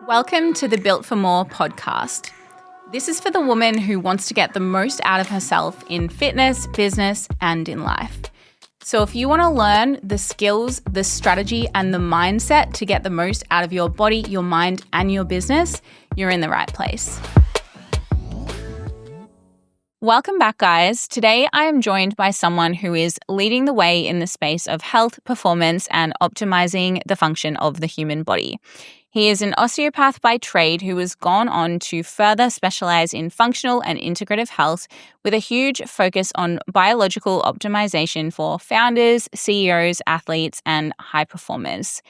Welcome to the Built for More podcast. This is for the woman who wants to get the most out of herself in fitness, business, and in life. So if you want to learn the skills, the strategy, and the mindset to get the most out of your body, your mind, and your business, you're in the right place. Welcome back, guys. Today, I am joined by someone who is leading the way in the space of health, performance, and optimizing the function of the human body. He is an osteopath by trade who has gone on to further specialize in functional and integrative health with a huge focus on biological optimization for founders, CEOs, athletes, and high performers.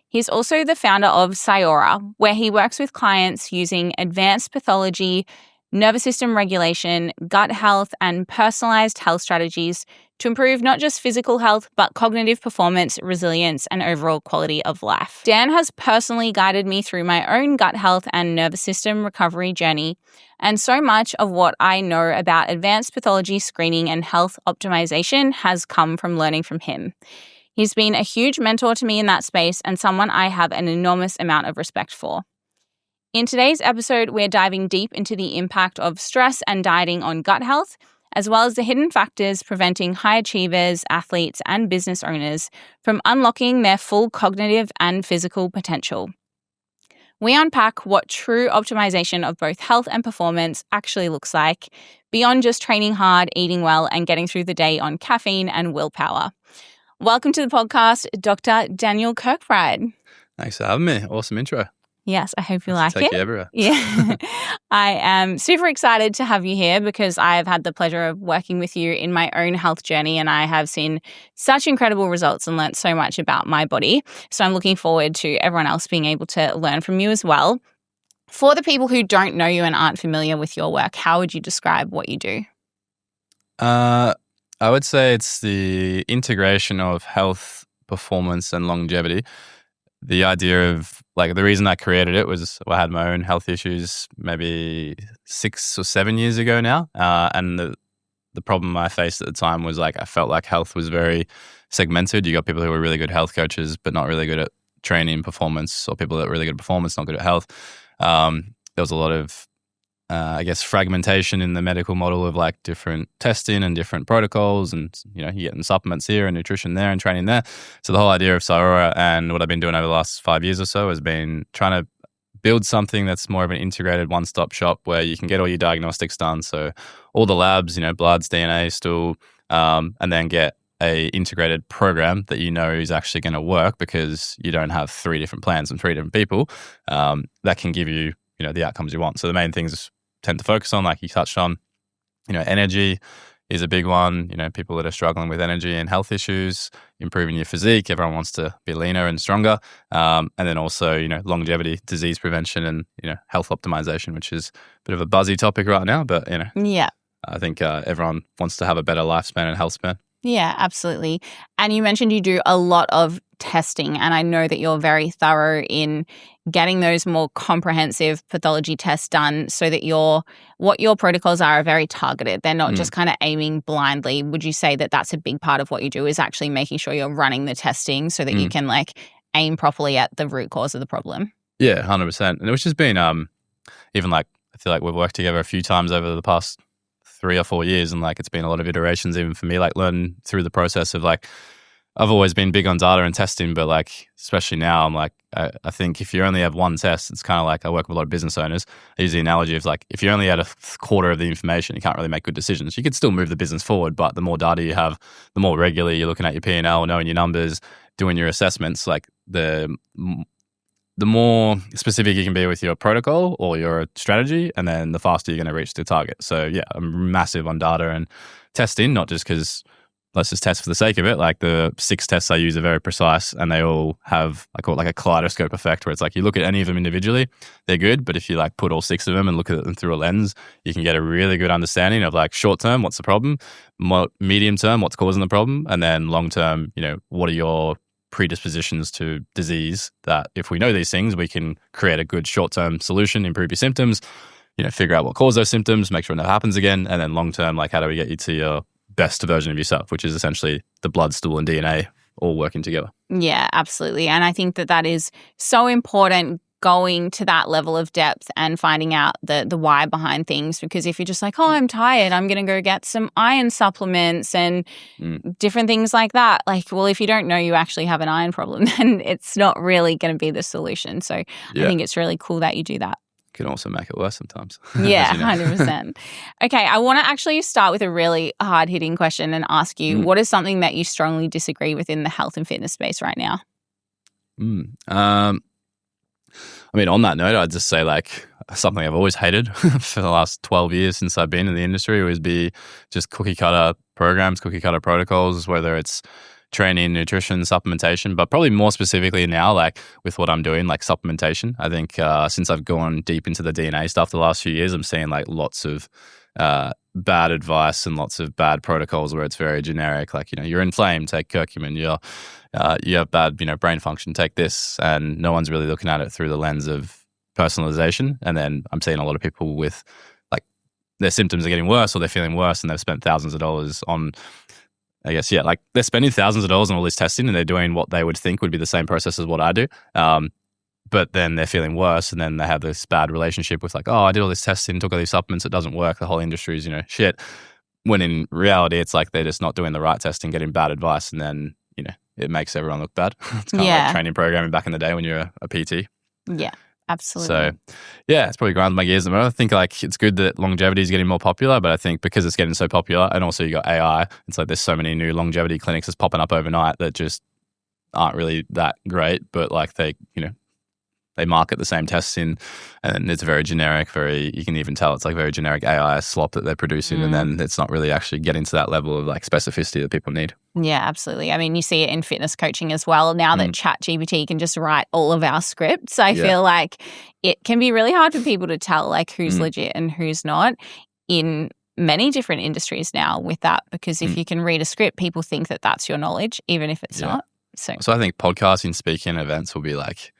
He's also the founder of Cyora, where he works with clients using advanced pathology, nervous system regulation, gut health, and personalised health strategies to improve not just physical health, but cognitive performance, resilience, and overall quality of life. Dan has personally guided me through my own gut health and nervous system recovery journey, and so much of what I know about advanced pathology screening and health optimization has come from learning from him. He's been a huge mentor to me in that space and someone I have an enormous amount of respect for. In today's episode, we're diving deep into the impact of stress and dieting on gut health, as well as the hidden factors preventing high achievers, athletes, and business owners from unlocking their full cognitive and physical potential. We unpack what true optimization of both health and performance actually looks like, beyond just training hard, eating well, and getting through the day on caffeine and willpower. Welcome to the podcast, Dr. Daniel Kirkbride. Thanks for having me. Awesome intro. Yes, I hope you like it. Take you everywhere. Yeah. I am super excited to have you here because I have had the pleasure of working with you in my own health journey, and I have seen such incredible results and learnt so much about my body. So I'm looking forward to everyone else being able to learn from you as well. For the people who don't know you and aren't familiar with your work, how would you describe what you do? I would say it's the integration of health, performance, and longevity. The idea of, the reason I created it was I had my own health issues maybe 6 or 7 years ago now. And the problem I faced at the time was I felt like health was very segmented. You got people who were really good health coaches, but not really good at training performance, or people that were really good at performance, not good at health. There was a lot of, fragmentation in the medical model of different testing and different protocols, and you're getting supplements here and nutrition there and training there. So the whole idea of Cyora and what I've been doing over the last 5 years or so has been trying to build something that's more of an integrated one-stop shop where you can get all your diagnostics done. So all the labs, bloods, DNA, stool, and then get a integrated program that is actually going to work because you don't have 3 different plans and 3 different people that can give you, the outcomes you want. So the main things tend to focus on, like you touched on, energy is a big one. People that are struggling with energy and health issues, improving your physique. Everyone wants to be leaner and stronger. And then also, longevity, disease prevention, and, health optimization, which is a bit of a buzzy topic right now. But, yeah, I think everyone wants to have a better lifespan and health span. Yeah, absolutely. And you mentioned you do a lot of testing, and I know that you're very thorough in getting those more comprehensive pathology tests done so that what your protocols are very targeted. They're not just kind of aiming blindly. Would you say that that's a big part of what you do, is actually making sure you're running the testing so that you can aim properly at the root cause of the problem? Yeah, 100%. And which has been even I feel like we've worked together a few times over the past 3 or 4 years, and it's been a lot of iterations even for me, learn through the process of I've always been big on data and testing, but especially now I'm I think if you only have one test, it's kind of I work with a lot of business owners. I use the analogy of if you only had a quarter of the information, you can't really make good decisions. You could still move the business forward, but the more data you have, the more regularly you're looking at your P&L, knowing your numbers, doing your assessments, the more specific you can be with your protocol or your strategy, and then the faster you're going to reach the target. So yeah, I'm massive on data and testing, not just because let's just test for the sake of it. The 6 tests I use are very precise, and they all have, I call it a kaleidoscope effect, where it's you look at any of them individually, they're good, but if you put all 6 of them and look at them through a lens, you can get a really good understanding of short term, what's the problem, medium term, what's causing the problem, and then long term, what are your predispositions to disease, that if we know these things, we can create a good short-term solution, improve your symptoms, figure out what caused those symptoms, make sure it never happens again. And then long-term, how do we get you to your best version of yourself, which is essentially the blood, stool, and DNA all working together. Yeah, absolutely. And I think that is so important going to that level of depth and finding out the why behind things. Because if you're just like, oh, I'm tired, I'm going to go get some iron supplements and different things like that. Like, well, if you don't know you actually have an iron problem, then it's not really going to be the solution. So I think it's really cool that you do that. Can also make it worse sometimes. Yeah, 100%. Okay, I want to actually start with a really hard-hitting question and ask you, what is something that you strongly disagree with in the health and fitness space right now? I mean, on that note, I'd just say like something I've always hated for the last 12 years since I've been in the industry would be just cookie cutter programs, cookie cutter protocols, whether it's training, nutrition, supplementation, but probably more specifically now, like with what I'm doing, like supplementation. I think since I've gone deep into the DNA stuff the last few years, I'm seeing like lots of bad advice and lots of bad protocols where it's very generic. Like, you're inflamed, take curcumin. You have bad, brain function, take this. And no one's really looking at it through the lens of personalization. And then I'm seeing a lot of people with like their symptoms are getting worse or they're feeling worse and they've spent thousands of dollars on, I guess, like they're spending thousands of dollars on all this testing and they're doing what they would think would be the same process as what I do. But then they're feeling worse and then they have this bad relationship with like, oh, I did all this testing, took all these supplements, it doesn't work. The whole industry is, shit. When in reality, it's like they're just not doing the right testing, getting bad advice, and then, it makes everyone look bad. It's kind of like training programming back in the day when you're a PT. Yeah, absolutely. So, yeah, it's probably ground my gears. I think like it's good that longevity is getting more popular, but I think because it's getting so popular and also you got AI, it's like there's so many new longevity clinics that's popping up overnight that just aren't really that great, but like they market the same testing and it's very generic, you can even tell it's like very generic AI slop that they're producing and then it's not really actually getting to that level of like specificity that people need. Yeah, absolutely. I mean, you see it in fitness coaching as well. Now that ChatGPT can just write all of our scripts, I feel like it can be really hard for people to tell like who's legit and who's not in many different industries now with that, because if you can read a script, people think that that's your knowledge, even if it's not. So I think podcasting, speaking, events will be like,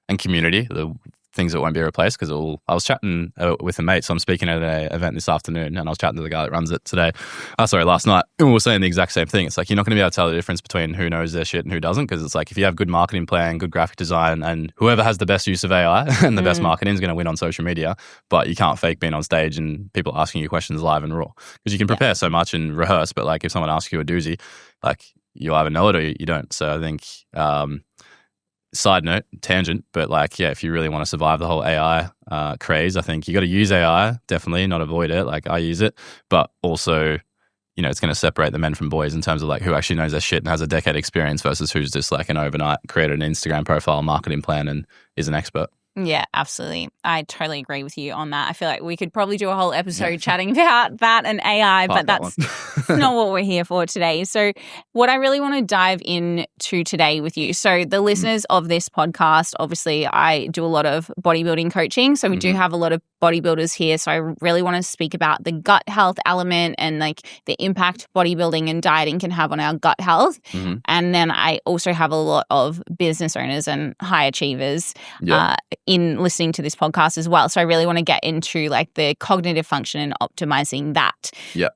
and community, the things that won't be replaced. Because I was chatting with a mate, so I'm speaking at an event this afternoon, and I was chatting to the guy that runs it last night, and we were saying the exact same thing. It's like you're not going to be able to tell the difference between who knows their shit and who doesn't, because it's like if you have good marketing plan, good graphic design, and whoever has the best use of AI and the best marketing is going to win on social media, but you can't fake being on stage and people asking you questions live and raw, because you can prepare so much and rehearse, but like if someone asks you a doozy, like you either know it or you don't. So I think side note, tangent, but like, if you really want to survive the whole AI craze, I think you got to use AI, definitely, not avoid it. Like I use it, but also, it's going to separate the men from boys in terms of like who actually knows their shit and has a decade experience versus who's just like an overnight created an Instagram profile, marketing plan, and is an expert. Yeah, absolutely. I totally agree with you on that. I feel like we could probably do a whole episode chatting about that and AI, but that's not what we're here for today. So what I really want to dive into today with you. So the listeners of this podcast, obviously I do a lot of bodybuilding coaching. So we do have a lot of bodybuilders here. So I really want to speak about the gut health element and like the impact bodybuilding and dieting can have on our gut health. And then I also have a lot of business owners and high achievers in listening to this podcast as well. So I really want to get into like the cognitive function and optimizing that.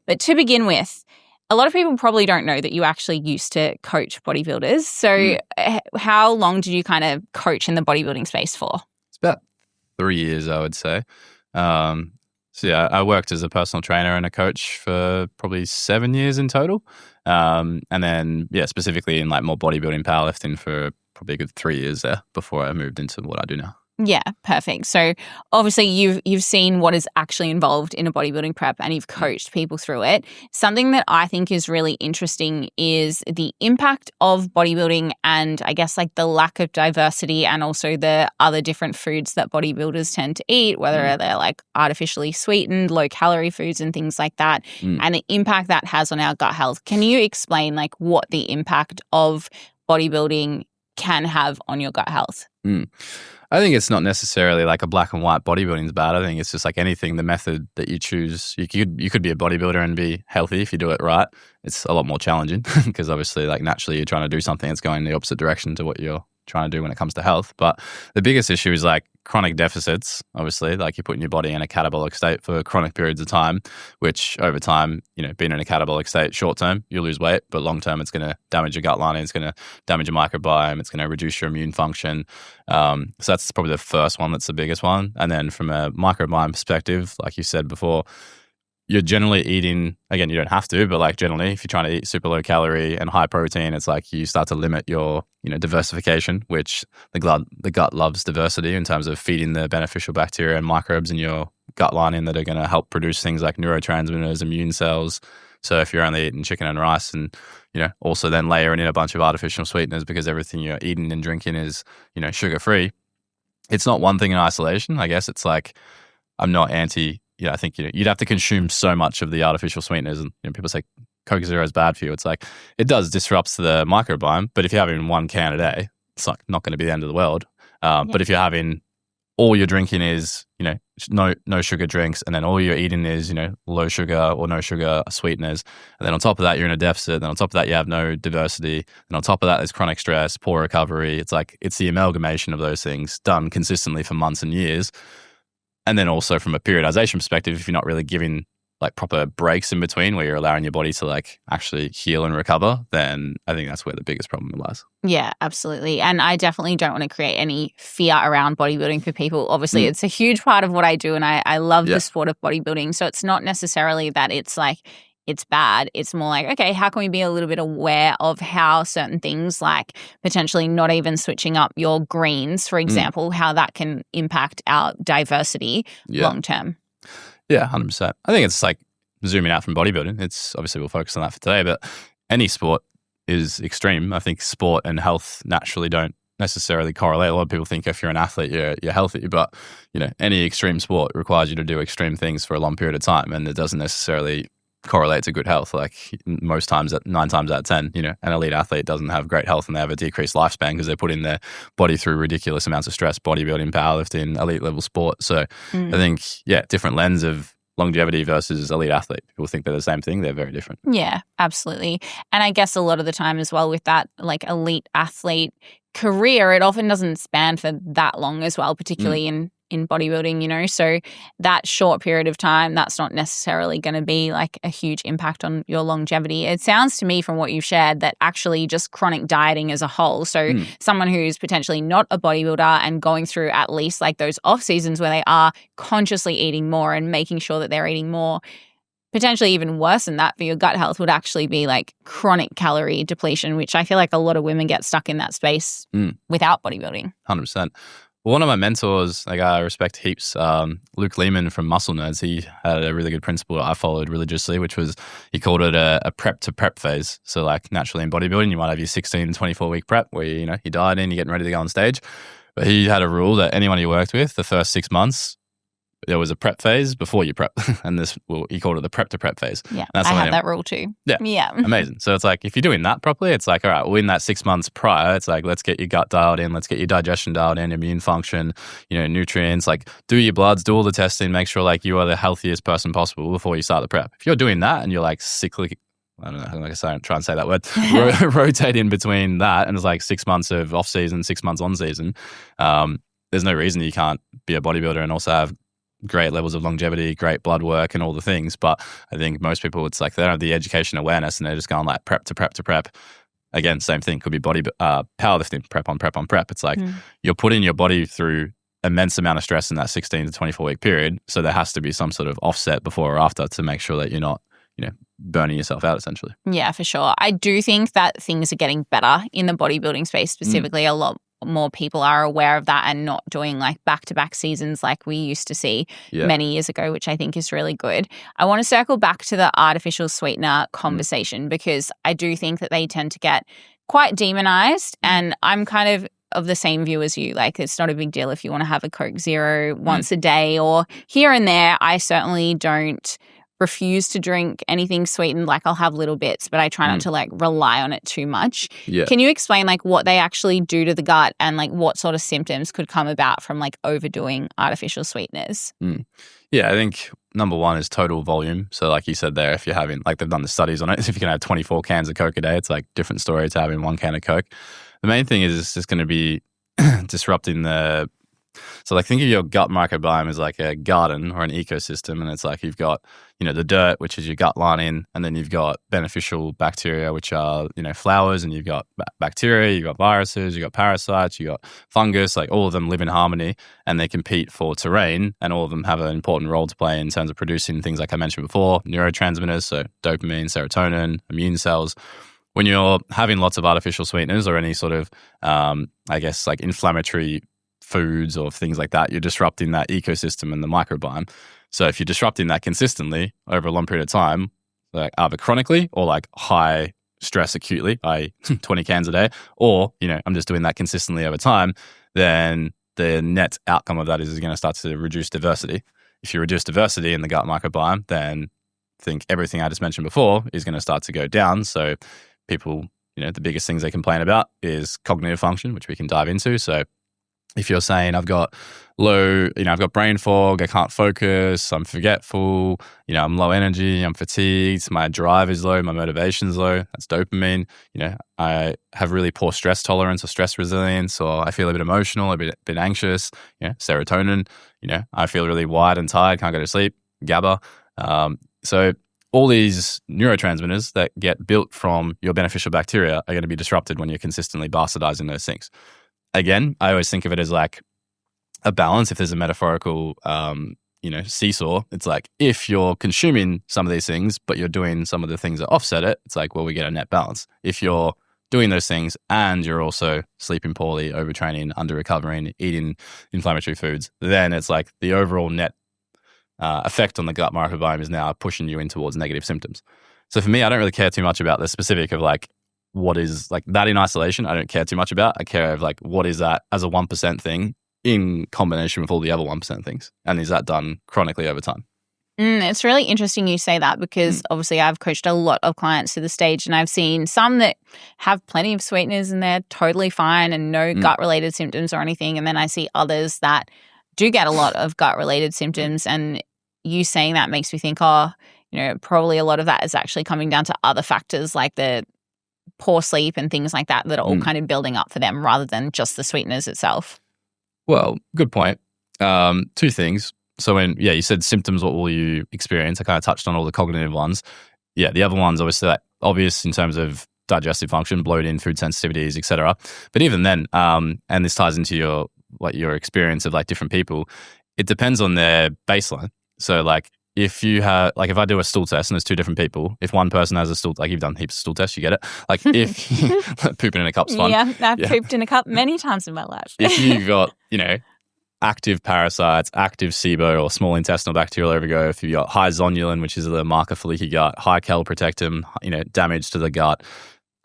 But to begin with, a lot of people probably don't know that you actually used to coach bodybuilders. So how long did you kind of coach in the bodybuilding space for? It's about 3 years, I would say. I worked as a personal trainer and a coach for probably 7 years in total. And then, specifically in like more bodybuilding, powerlifting for probably a good 3 years there before I moved into what I do now. Yeah, perfect. So obviously you've seen what is actually involved in a bodybuilding prep and you've coached people through it. Something that I think is really interesting is the impact of bodybuilding and I guess like the lack of diversity and also the other different foods that bodybuilders tend to eat, whether they're like artificially sweetened, low calorie foods and things like that, and the impact that has on our gut health. Can you explain like what the impact of bodybuilding can have on your gut health? I think it's not necessarily like a black and white bodybuilding is bad. I think it's just like anything, the method that you choose. You could be a bodybuilder and be healthy if you do it right. It's a lot more challenging because obviously like naturally you're trying to do something that's going in the opposite direction to what you're trying to do when it comes to health. But the biggest issue is like chronic deficits, obviously, like you're putting your body in a catabolic state for chronic periods of time, which over time, being in a catabolic state, short term, you lose weight, but long term, it's going to damage your gut lining, it's going to damage your microbiome, it's going to reduce your immune function. So that's probably the first one, that's the biggest one. And then from a microbiome perspective, like you said before, you're generally eating, again, you don't have to, but like generally, if you're trying to eat super low calorie and high protein, it's like you start to limit your, diversification, which the gut loves diversity in terms of feeding the beneficial bacteria and microbes in your gut lining that are going to help produce things like neurotransmitters, immune cells. So if you're only eating chicken and rice and, also then layering in a bunch of artificial sweeteners because everything you're eating and drinking is, sugar-free, it's not one thing in isolation. I guess it's like, I'm not anti, I think you'd have to consume so much of the artificial sweeteners, and people say Coke Zero is bad for you. It's like it does disrupts the microbiome, but if you're having 1 can a day, it's like not going to be the end of the world. But if you're having all you're drinking is no sugar drinks, and then all you're eating is low sugar or no sugar sweeteners, and then on top of that you're in a deficit, then on top of that you have no diversity, and on top of that there's chronic stress, poor recovery. It's like it's the amalgamation of those things done consistently for months and years. And then also from a periodization perspective, if you're not really giving like proper breaks in between where you're allowing your body to like actually heal and recover, then I think that's where the biggest problem lies. Yeah, absolutely. And I definitely don't want to create any fear around bodybuilding for people. Obviously, it's a huge part of what I do, and I love the sport of bodybuilding. So it's not necessarily that it's like it's bad. It's more like, okay, how can we be a little bit aware of how certain things like potentially not even switching up your greens, for example, how that can impact our diversity long term. Yeah, 100%. I think it's like zooming out from bodybuilding. It's obviously we'll focus on that for today, but any sport is extreme. I think sport and health naturally don't necessarily correlate. A lot of people think if you're an athlete, you're healthy, but any extreme sport requires you to do extreme things for a long period of time, and it doesn't necessarily correlate to good health. Like most times, 9 times out of 10, an elite athlete doesn't have great health and they have a decreased lifespan because they're putting their body through ridiculous amounts of stress, bodybuilding, powerlifting, elite level sport. So I think, different lens of longevity versus elite athlete. People think they're the same thing. They're very different. Yeah, absolutely. And I guess a lot of the time as well with that like elite athlete career, it often doesn't span for that long as well, particularly in bodybuilding, so that short period of time, that's not necessarily going to be like a huge impact on your longevity. It sounds to me from what you've shared that actually just chronic dieting as a whole, so someone who's potentially not a bodybuilder and going through at least like those off seasons where they are consciously eating more and making sure that they're eating more, potentially even worse than that for your gut health would actually be like chronic calorie depletion, which I feel like a lot of women get stuck in that space without bodybuilding. 100%. Well, one of my mentors, like I respect heaps, Luke Lehman from Muscle Nerds, he had a really good principle that I followed religiously, which was he called it a prep to prep phase. So like naturally in bodybuilding, you might have your 16 to 24 week prep where you diet in, you're getting ready to go on stage. But he had a rule that anyone he worked with, the first 6 months, there was a prep phase before you prep. And he called it the prep to prep phase. Yeah, I have that rule too. Yeah. Amazing. So it's like, if you're doing that properly, it's like, all right, well, in that 6 months prior, it's like, let's get your gut dialed in, let's get your digestion dialed in, immune function, nutrients, like do your bloods, do all the testing, make sure like you are the healthiest person possible before you start the prep. If you're doing that and you're like cyclic, I don't know, like I say, try and say that word, rotate in between that, and it's like 6 months of off season, 6 months on season, there's no reason you can't be a bodybuilder and also have great levels of longevity, great blood work and all the things. But I think most people, it's like they don't have the education awareness and they're just going like prep to prep to prep. Again, same thing, could be powerlifting, prep on prep on prep. It's like you're putting your body through immense amount of stress in that 16 to 24 week period. So there has to be some sort of offset before or after to make sure that you're not, burning yourself out essentially. Yeah, for sure. I do think that things are getting better in the bodybuilding space specifically. A lot more people are aware of that and not doing like back-to-back seasons like we used to see many years ago, which I think is really good. I want to circle back to the artificial sweetener conversation because I do think that they tend to get quite demonized, and I'm kind of the same view as you. Like, it's not a big deal if you want to have a Coke Zero once a day or here and there. I certainly don't refuse to drink anything sweetened. Like, I'll have little bits, but I try not to like rely on it too much. Can you explain like what they actually do to the gut and like what sort of symptoms could come about from like overdoing artificial sweeteners? Yeah, I think number one is total volume. So like you said there, if you're having, like they've done the studies on it, if you can have 24 cans of Coke a day, it's like different story to having 1 can of Coke. the main thing is it's just going to be disrupting the. So like think of your gut microbiome as like a garden or an ecosystem, and it's like you've got, the dirt, which is your gut lining, and then you've got beneficial bacteria, which are, flowers, and you've got bacteria, you've got viruses, you've got parasites, you've got fungus, like all of them live in harmony and they compete for terrain, and all of them have an important role to play in terms of producing things like I mentioned before, neurotransmitters, so dopamine, serotonin, immune cells. When you're having lots of artificial sweeteners or any sort of, like inflammatory foods or things like that, you're disrupting that ecosystem and the microbiome. So if you're disrupting that consistently over a long period of time, like either chronically or like high stress acutely, i.e. 20 cans a day, or, I'm just doing that consistently over time, then the net outcome of that is going to start to reduce diversity. If you reduce diversity in the gut microbiome, then I think everything I just mentioned before is going to start to go down. So people, the biggest things they complain about is cognitive function, which we can dive into. So if you're saying I've got I've got brain fog, I can't focus, I'm forgetful, I'm low energy, I'm fatigued, my drive is low, my motivation's low, that's dopamine. I have really poor stress tolerance or stress resilience, or I feel a bit emotional, a bit anxious, serotonin, I feel really wired and tired, can't go to sleep, GABA. So all these neurotransmitters that get built from your beneficial bacteria are going to be disrupted when you're consistently bastardizing those things. Again, I always think of it as like a balance. If there's a metaphorical, seesaw, it's like if you're consuming some of these things, but you're doing some of the things that offset it, it's like, well, we get a net balance. If you're doing those things and you're also sleeping poorly, overtraining, under-recovering, eating inflammatory foods, then it's like the overall net effect on the gut microbiome is now pushing you in towards negative symptoms. So for me, I don't really care too much about the specific of like, what is like that in isolation, I don't care too much about. I care of like, what is that as a 1% thing in combination with all the other 1% things? And is that done chronically over time? It's really interesting you say that because obviously I've coached a lot of clients to the stage, and I've seen some that have plenty of sweeteners and they're totally fine and no gut-related symptoms or anything. And then I see others that do get a lot of gut-related symptoms, and you saying that makes me think, probably a lot of that is actually coming down to other factors like the poor sleep and things like that are all kind of building up for them rather than just the sweeteners itself. Well, good point. Two things. So when, you said symptoms, what will you experience? I kind of touched on all the cognitive ones. Yeah, the other ones, obviously, like obvious in terms of digestive function, bloating, food sensitivities, etc. But even then, and this ties into your experience of like different people, it depends on their baseline. So like, if you have, like, if I do a stool test and there's two different people, if one person has a stool, like you've done heaps of stool tests, you get it. Like if pooping in a cup's fun. Yeah, I've pooped in a cup many times in my life. If you've got, active parasites, active SIBO or small intestinal bacterial overgrowth, if you've got high zonulin, which is the marker for leaky gut, high calprotectin, damage to the gut,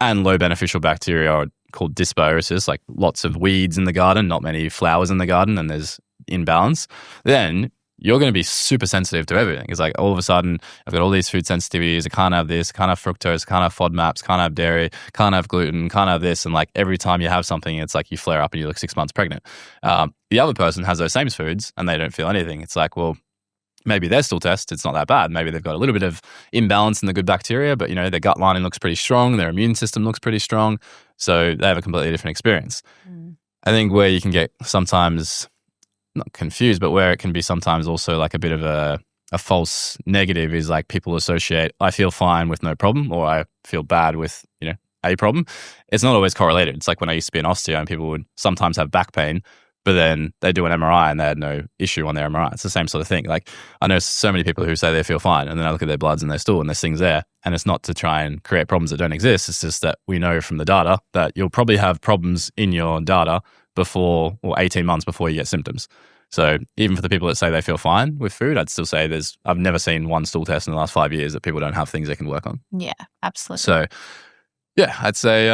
and low beneficial bacteria are called dysbiosis, like lots of weeds in the garden, not many flowers in the garden, and there's imbalance, then you're going to be super sensitive to everything. It's like all of a sudden, I've got all these food sensitivities. I can't have this, can't have fructose, can't have FODMAPs, can't have dairy, can't have gluten, can't have this. And like every time you have something, it's like you flare up and you look 6 months pregnant. The other person has those same foods and they don't feel anything. It's like, well, maybe their stool test, it's not that bad. Maybe they've got a little bit of imbalance in the good bacteria, but their gut lining looks pretty strong. Their immune system looks pretty strong. So they have a completely different experience. I think where you can get sometimes not confused, but where it can be sometimes also like a bit of a false negative is like people associate, I feel fine with no problem, or I feel bad with, a problem. It's not always correlated. It's like when I used to be an osteo and people would sometimes have back pain, but then they do an MRI and they had no issue on their MRI. It's the same sort of thing. Like I know so many people who say they feel fine and then I look at their bloods and their stool and there's things there. And it's not to try and create problems that don't exist. It's just that we know from the data that you'll probably have problems in your data before, or 18 months before you get symptoms. So even for the people that say they feel fine with food, I'd still say I've never seen one stool test in the last 5 years that people don't have things they can work on. Yeah, absolutely. So yeah, I'd say,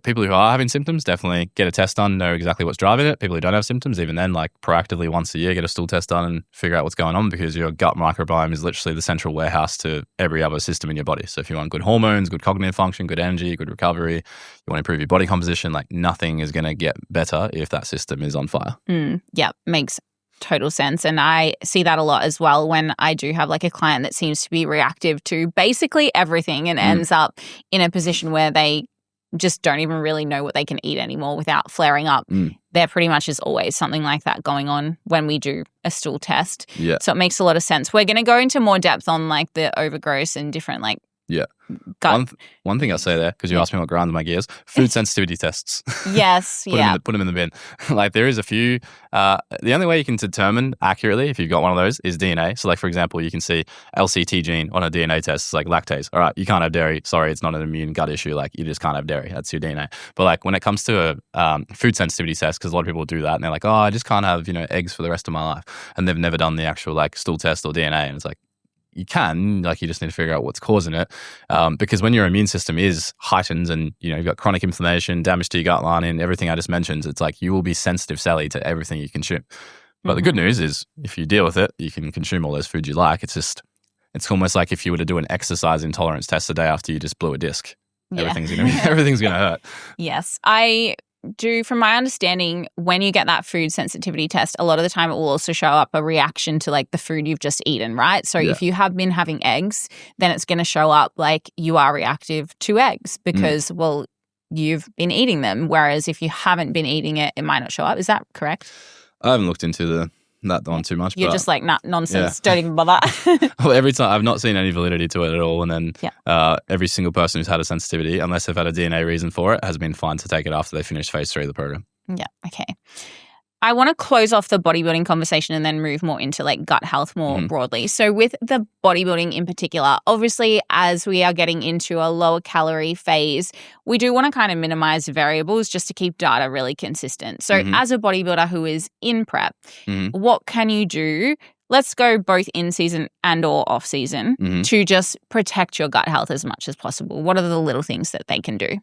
people who are having symptoms, definitely get a test done, know exactly what's driving it. People who don't have symptoms, even then, like proactively once a year, get a stool test done and figure out what's going on, because your gut microbiome is literally the central warehouse to every other system in your body. So if you want good hormones, good cognitive function, good energy, good recovery, you want to improve your body composition, like nothing is going to get better if that system is on fire. Yeah, makes total sense. And I see that a lot as well when I do have like a client that seems to be reactive to basically everything and ends up in a position where they just don't even really know what they can eat anymore without flaring up. There pretty much is always something like that going on when we do a stool test. Yeah. So it makes a lot of sense. We're going to go into more depth on like the overgrowth and different like gut. One thing I'll say there, because you asked me what grinds my gears, food sensitivity tests. Yes, Put them in the bin. Like there is a few. The only way you can determine accurately if you've got one of those is DNA. So like for example, you can see LCT gene on a DNA test, like lactase. All right, you can't have dairy. Sorry, it's not an immune gut issue. Like you just can't have dairy. That's your DNA. But like when it comes to a food sensitivity test, because a lot of people do that and they're like, oh, I just can't have eggs for the rest of my life, and they've never done the actual like stool test or DNA, and it's like, you can, like you just need to figure out what's causing it. Because when your immune system is heightened and you've got chronic inflammation, damage to your gut lining, everything I just mentioned, it's like you will be sensitive, Sally, to everything you consume. But the good news is if you deal with it, you can consume all those foods you like. It's almost like if you were to do an exercise intolerance test the day after you just blew a disc. Yeah. Everything's gonna hurt. Yes. I do, from my understanding, when you get that food sensitivity test, a lot of the time it will also show up a reaction to like the food you've just eaten, right? So if you have been having eggs, then it's going to show up like you are reactive to eggs because, well, you've been eating them. Whereas if you haven't been eating it, it might not show up. Is that correct? I haven't looked into that one too much. You're just like, nah, nonsense. Don't even bother. Well, every time I've not seen any validity to it at all. And then every single person who's had a sensitivity, unless they've had a DNA reason for it, has been fine to take it after they finish phase 3 of the program. Yeah. Okay. I want to close off the bodybuilding conversation and then move more into like gut health more broadly. So with the bodybuilding in particular, obviously as we are getting into a lower calorie phase, we do want to kind of minimize variables just to keep data really consistent. So as a bodybuilder who is in prep, what can you do? Let's go both in season and or off season to just protect your gut health as much as possible. What are the little things that they can do?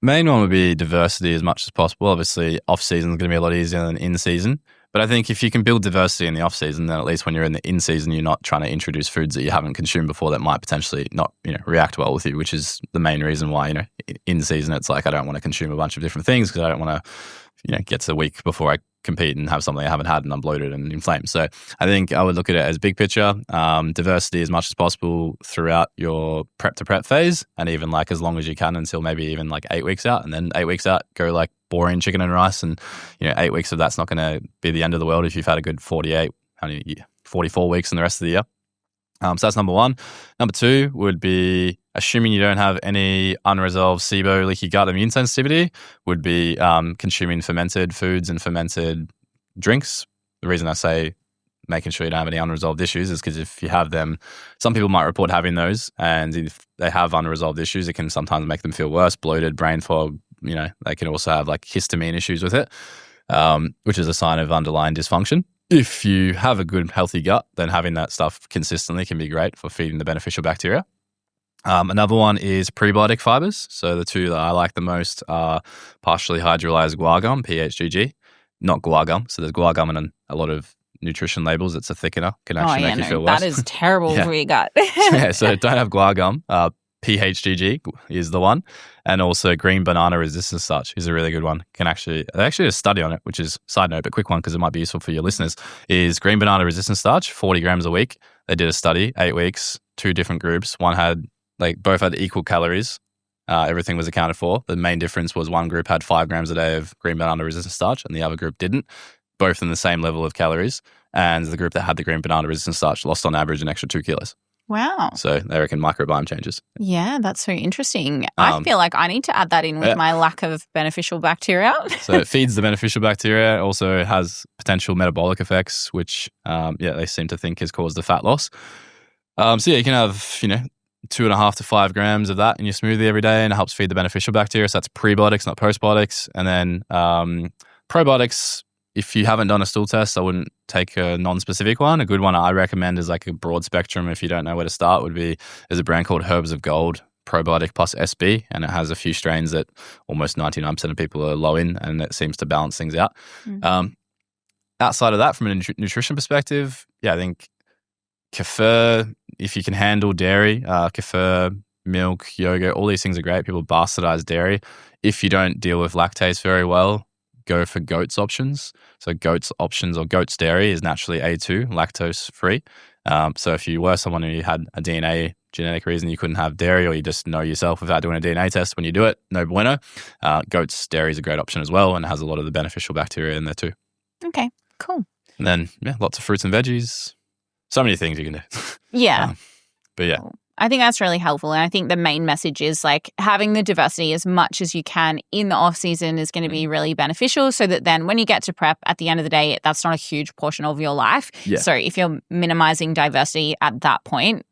Main one would be diversity as much as possible. Obviously, off-season is going to be a lot easier than in-season. But I think if you can build diversity in the off-season, then at least when you're in the in-season, you're not trying to introduce foods that you haven't consumed before that might potentially not react well with you, which is the main reason why, in-season, it's like I don't want to consume a bunch of different things because I don't want to get to the week before I compete and have something I haven't had and I'm bloated and inflamed. So I think I would look at it as big picture, diversity as much as possible throughout your prep to prep phase, and even like as long as you can until maybe even like 8 weeks out, and then 8 weeks out, go like boring chicken and rice, and 8 weeks of that's not going to be the end of the world if you've had a good 44 weeks in the rest of the year. So that's number one. Number two would be, assuming you don't have any unresolved SIBO, leaky gut immune sensitivity, would be consuming fermented foods and fermented drinks. The reason I say making sure you don't have any unresolved issues is because if you have them, some people might report having those, and if they have unresolved issues, it can sometimes make them feel worse, bloated, brain fog. They can also have like histamine issues with it, which is a sign of underlying dysfunction. If you have a good, healthy gut, then having that stuff consistently can be great for feeding the beneficial bacteria. Another one is prebiotic fibers. So the two that I like the most are partially hydrolyzed guar gum, PHGG, not guar gum. So there's guar gum in a lot of nutrition labels. It's a thickener, can actually make you feel worse. That is terrible for your gut. So don't have guar gum. PHGG is the one. And also green banana resistant starch is a really good one. They actually did a study on it, which is, side note, but quick one because it might be useful for your listeners, is green banana resistant starch, 40 grams a week. They did a study, 8 weeks, 2 different groups. One had, both had equal calories. Everything was accounted for. The main difference was one group had 5 grams a day of green banana resistant starch and the other group didn't, both in the same level of calories. And the group that had the green banana resistant starch lost on average an extra 2 kilos. Wow. So they reckon microbiome changes. Yeah, that's so interesting. I feel like I need to add that in with my lack of beneficial bacteria. So it feeds the beneficial bacteria. It also has potential metabolic effects, which, they seem to think has caused the fat loss. You can have, 2.5 to 5 grams of that in your smoothie every day, and it helps feed the beneficial bacteria. So that's prebiotics, not postbiotics. And then probiotics, if you haven't done a stool test, I wouldn't take a non-specific one. A good one I recommend is like a broad spectrum. If you don't know where to start, there's a brand called Herbs of Gold Probiotic Plus SB, and it has a few strains that almost 99% of people are low in, and it seems to balance things out. Outside of that, from a nutrition perspective, I think kefir, if you can handle dairy, kefir, milk, yogurt, all these things are great. People bastardize dairy. If you don't deal with lactase very well, go for goat's options. So goat's options or goat's dairy is naturally A2, lactose free. So if you were someone who had a DNA genetic reason you couldn't have dairy, or you just know yourself without doing a DNA test when you do it, no bueno. Goat's dairy is a great option as well and has a lot of the beneficial bacteria in there too. Okay, cool. And then, lots of fruits and veggies. So many things you can do. Yeah. But yeah. Cool. I think that's really helpful. And I think the main message is like having the diversity as much as you can in the off season is going to be really beneficial, so that then when you get to prep at the end of the day, that's not a huge portion of your life. Yeah. So if you're minimizing diversity at that point,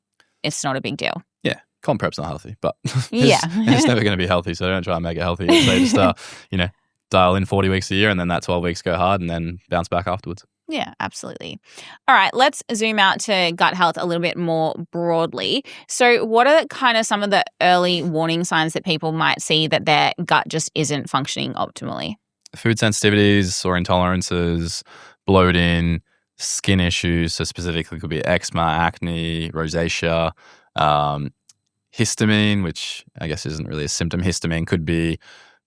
it's not a big deal. Yeah. Comp prep's not healthy, but Yeah. it's never going to be healthy. So don't try and make it healthy. So just, dial in 40 weeks a year and then that 12 weeks go hard and then bounce back afterwards. Yeah, absolutely. All right, let's zoom out to gut health a little bit more broadly. So what are kind of some of the early warning signs that people might see that their gut just isn't functioning optimally? Food sensitivities or intolerances, bloating, skin issues. So specifically could be eczema, acne, rosacea, histamine, which I guess isn't really a symptom. Histamine could be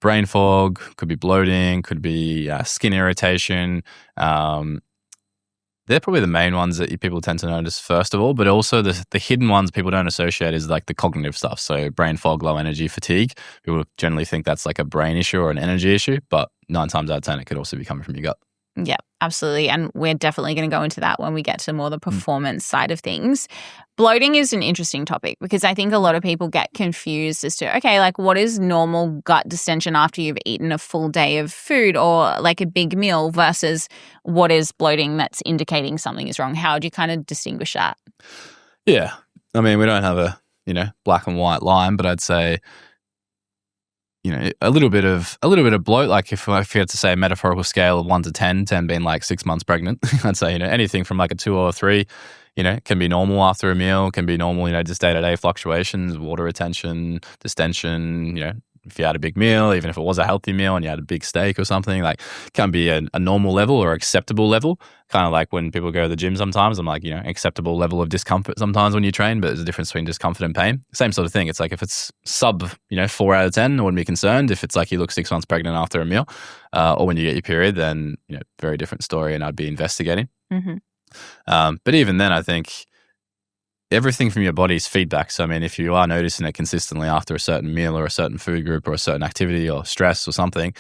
brain fog, could be bloating, could be skin irritation. They're probably the main ones that people tend to notice first of all, but also the hidden ones people don't associate is like the cognitive stuff. So brain fog, low energy, fatigue. People generally think that's like a brain issue or an energy issue, but 9 times out of 10, it could also be coming from your gut. Yeah, absolutely. And we're definitely going to go into that when we get to more the performance side of things. Bloating is an interesting topic because I think a lot of people get confused as to, okay, like what is normal gut distension after you've eaten a full day of food or like a big meal versus what is bloating that's indicating something is wrong? How do you kind of distinguish that? Yeah. I mean, we don't have a, black and white line, but I'd say, a little bit of bloat. Like if you had to say a metaphorical scale of 1 to 10, 10 being like 6 months pregnant, I'd say, anything from like a 2 or a 3, can be normal after a meal, can be normal, just day-to-day fluctuations, water retention, distension, if you had a big meal, even if it was a healthy meal and you had a big steak or something, like can be a normal level or acceptable level. Kind of like when people go to the gym sometimes, I'm like, acceptable level of discomfort sometimes when you train, but there's a difference between discomfort and pain. Same sort of thing. It's like if it's sub, 4 out of 10, I wouldn't be concerned. If it's like you look 6 months pregnant after a meal or when you get your period, then, very different story and I'd be investigating. Mm-hmm. But even then, I think everything from your body is feedback. So, I mean, if you are noticing it consistently after a certain meal or a certain food group or a certain activity or stress or something,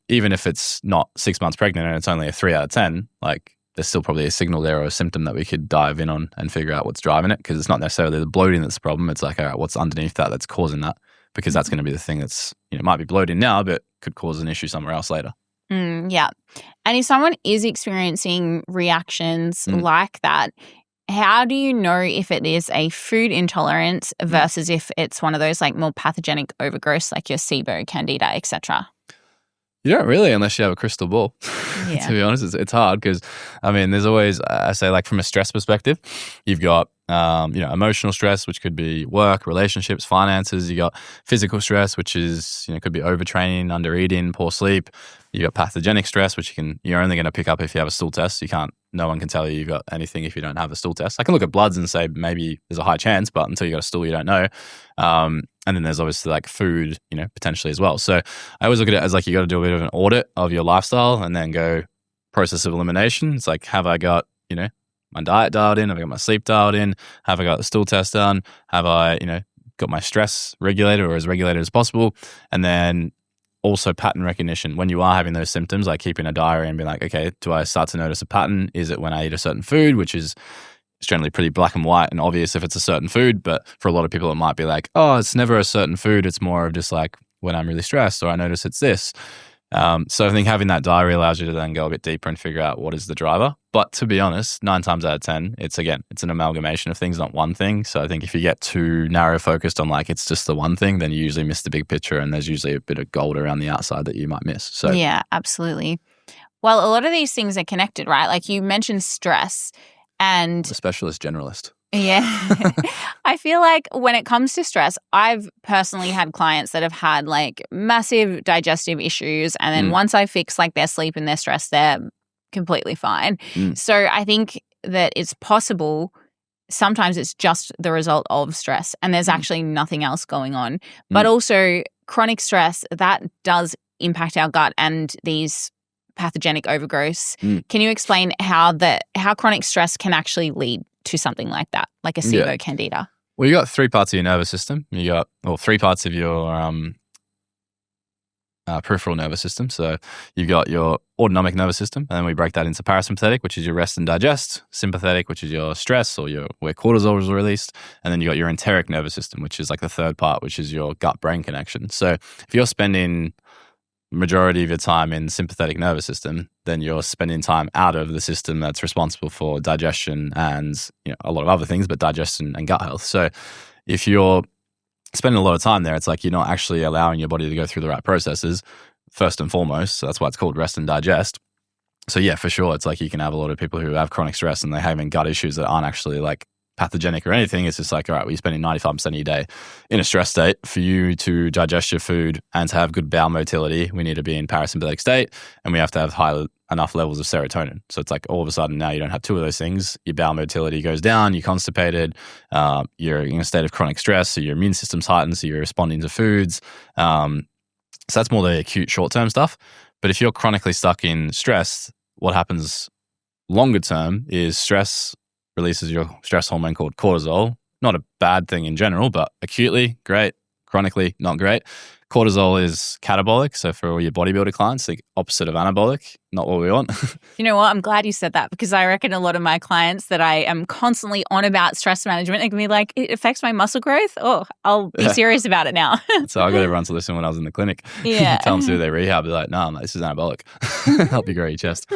even if it's not 6 months pregnant and it's only a 3 out of 10, like there's still probably a signal there or a symptom that we could dive in on and figure out what's driving it, because it's not necessarily the bloating that's the problem. It's like, all right, what's underneath that that's causing that? Because that's going to be the thing that's, might be bloating now, but could cause an issue somewhere else later. Yeah. And if someone is experiencing reactions like that, how do you know if it is a food intolerance versus if it's one of those like more pathogenic overgrowths like your SIBO, Candida, etc.? You don't really, unless you have a crystal ball. Yeah. To be honest, it's hard because, I mean, there's always, I say, like from a stress perspective, you've got, emotional stress, which could be work, relationships, finances. You got physical stress, which is, could be overtraining, undereating, poor sleep. You got pathogenic stress, which you're only going to pick up if you have a stool test. No one can tell you you've got anything if you don't have a stool test. I can look at bloods and say maybe there's a high chance, but until you got a stool, you don't know. And then there's obviously like food, potentially as well. So I always look at it as like you got to do a bit of an audit of your lifestyle and then go process of elimination. It's like, have I got, my diet dialed in? Have I got my sleep dialed in? Have I got the stool test done? Have I, got my stress regulated or as regulated as possible? And then also pattern recognition. When you are having those symptoms, like keeping a diary and being like, okay, do I start to notice a pattern? Is it when I eat a certain food, which is it's generally pretty black and white and obvious if it's a certain food, but for a lot of people it might be like, oh, it's never a certain food. It's more of just like when I'm really stressed or I notice it's this. So I think having that diary allows you to then go a bit deeper and figure out what is the driver. But to be honest, 9 times out of 10, it's an amalgamation of things, not one thing. So I think if you get too narrow focused on like it's just the one thing, then you usually miss the big picture and there's usually a bit of gold around the outside that you might miss. So yeah, absolutely. Well, a lot of these things are connected, right? Like you mentioned stress and a specialist generalist. Yeah. I feel like when it comes to stress, I've personally had clients that have had like massive digestive issues. And then once I fix like their sleep and their stress, they're completely fine. So I think that it's possible. Sometimes it's just the result of stress and there's actually nothing else going on. But also chronic stress, that does impact our gut and these pathogenic overgrowths. Can you explain how chronic stress can actually lead to something like that, like a SIBO, Candida? Well, you got three parts of your nervous system. You got, well, three parts of your peripheral nervous system. So you've got your autonomic nervous system, and then we break that into parasympathetic, which is your rest and digest, sympathetic, which is your stress or your where cortisol is released, and then you got your enteric nervous system, which is like the third part, which is your gut-brain connection. So if you're spending majority of your time in sympathetic nervous system, then you're spending time out of the system that's responsible for digestion and a lot of other things, but digestion and gut health. So if you're spending a lot of time there, it's like you're not actually allowing your body to go through the right processes, first and foremost. So that's why it's called rest and digest. So yeah, for sure, it's like you can have a lot of people who have chronic stress and they're having gut issues that aren't actually like pathogenic or anything. It's just like, all right, we're spending 95% of your day in a stress state. For you to digest your food and to have good bowel motility, we need to be in parasympathetic state, and we have to have high enough levels of serotonin. So it's like all of a sudden now you don't have two of those things. Your bowel motility goes down, you're constipated, you're in a state of chronic stress, so your immune system's heightened, so you're responding to foods. So that's more the acute short-term stuff. But if you're chronically stuck in stress, what happens longer term is stress releases your stress hormone called cortisol. Not a bad thing in general, but acutely, great. Chronically, not great. Cortisol is catabolic. So for all your bodybuilder clients, the opposite of anabolic, not what we want. You know what? I'm glad you said that, because I reckon a lot of my clients that I am constantly on about stress management, they can be like, it affects my muscle growth. Oh, I'll be serious about it now. So I got everyone to listen when I was in the clinic. Yeah. Tell them to do their rehab. They're like, no, this is anabolic. Help you grow your chest.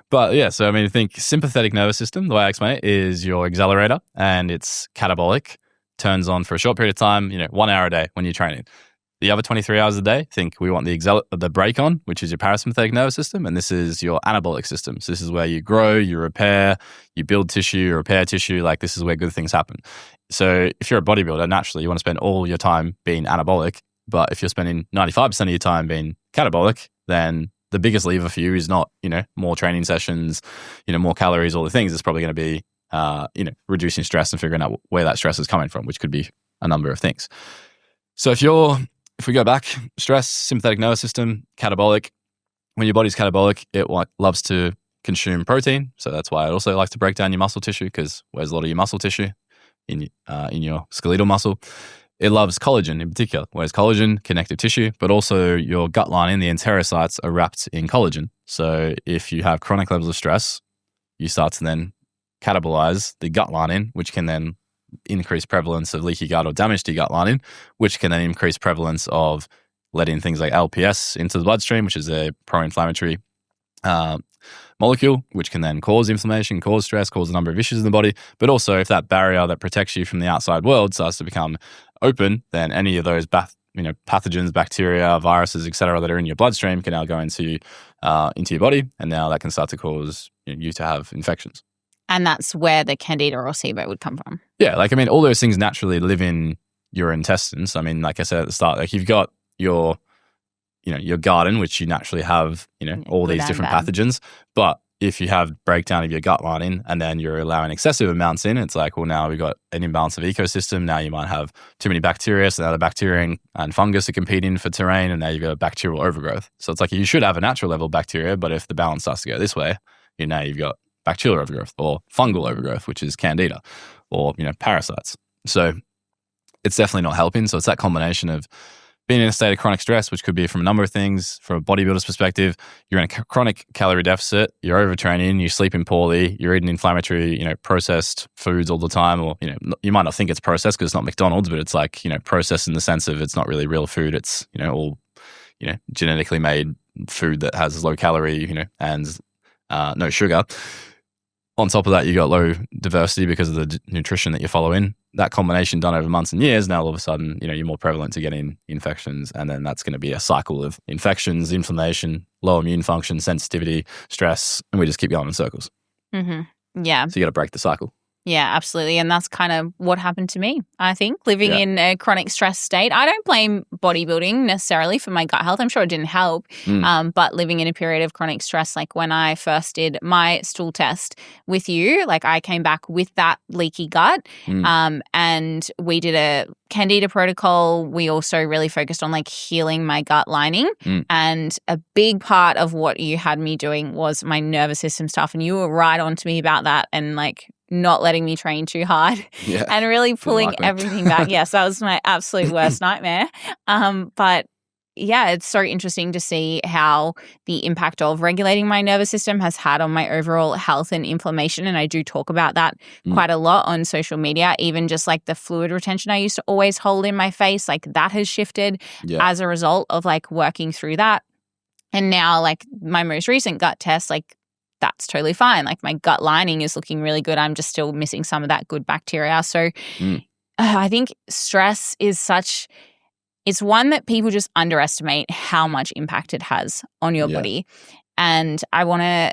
But yeah, so I mean, I think sympathetic nervous system, the way I explain it, is your accelerator, and it's catabolic, turns on for a short period of time, 1 hour a day when you're training. The other 23 hours a day, think we want the brake on, which is your parasympathetic nervous system, and this is your anabolic system. So this is where you grow, you repair, you build tissue, you repair tissue, like this is where good things happen. So if you're a bodybuilder, naturally you want to spend all your time being anabolic, but if you're spending 95% of your time being catabolic, then the biggest lever for you is not, more training sessions, more calories, all the things. It's probably going to be, reducing stress and figuring out where that stress is coming from, which could be a number of things. So if we go back, stress, sympathetic nervous system, catabolic. When your body's catabolic, it loves to consume protein. So that's why it also likes to break down your muscle tissue, because where's a lot of your muscle tissue? In your skeletal muscle. It loves collagen in particular, whereas collagen, connective tissue, but also your gut lining, the enterocytes are wrapped in collagen. So if you have chronic levels of stress, you start to then catabolize the gut lining, which can then increase prevalence of leaky gut or damage to your gut lining, which can then increase prevalence of letting things like LPS into the bloodstream, which is a pro-inflammatory molecule, which can then cause inflammation, cause stress, cause a number of issues in the body. But also, if that barrier that protects you from the outside world starts to become open, then any of those pathogens, bacteria, viruses, etc., that are in your bloodstream can now go into your body, and now that can start to cause you to have infections. And that's where the Candida or SIBO would come from. Yeah, all those things naturally live in your intestines. I mean, like I said at the start, like you've got your garden, which you naturally have, all these different pathogens. But if you have breakdown of your gut lining and then you're allowing excessive amounts in, it's like, well, now we've got an imbalance of ecosystem. Now you might have too many bacteria. So now the bacteria and fungus are competing for terrain, and now you've got a bacterial overgrowth. So it's like you should have a natural level of bacteria, but if the balance starts to go this way, now you've got bacterial overgrowth or fungal overgrowth, which is Candida, or, parasites. So it's definitely not helping. So it's that combination of being in a state of chronic stress, which could be from a number of things. From a bodybuilder's perspective, you're in a chronic calorie deficit, you're overtraining, you're sleeping poorly, you're eating inflammatory, processed foods all the time, or, you might not think it's processed because it's not McDonald's, but it's like, processed in the sense of it's not really real food. It's, all, genetically made food that has low calorie, and no sugar. On top of that, you got low diversity because of the nutrition that you're following. That combination done over months and years, now all of a sudden, you're more prevalent to getting infections. And then that's going to be a cycle of infections, inflammation, low immune function, sensitivity, stress, and we just keep going in circles. Mm-hmm. Yeah. So you got to break the cycle. Yeah, absolutely. And that's kind of what happened to me, I think, living in a chronic stress state. I don't blame bodybuilding necessarily for my gut health. I'm sure it didn't help. But living in a period of chronic stress, like when I first did my stool test with you, like I came back with that leaky gut, and we did a Candida protocol. We also really focused on like healing my gut lining. And a big part of what you had me doing was my nervous system stuff. And you were right on to me about that. And like, not letting me train too hard and really pulling everything back. Yes, that was my absolute worst nightmare. But yeah, it's so interesting to see how the impact of regulating my nervous system has had on my overall health and inflammation. And I do talk about that quite a lot on social media. Even just like the fluid retention I used to always hold in my face, like that has shifted as a result of like working through that. And now like my most recent gut test, like that's totally fine. Like my gut lining is looking really good. I'm just still missing some of that good bacteria. So I think stress is it's one that people just underestimate how much impact it has on your body. And I want to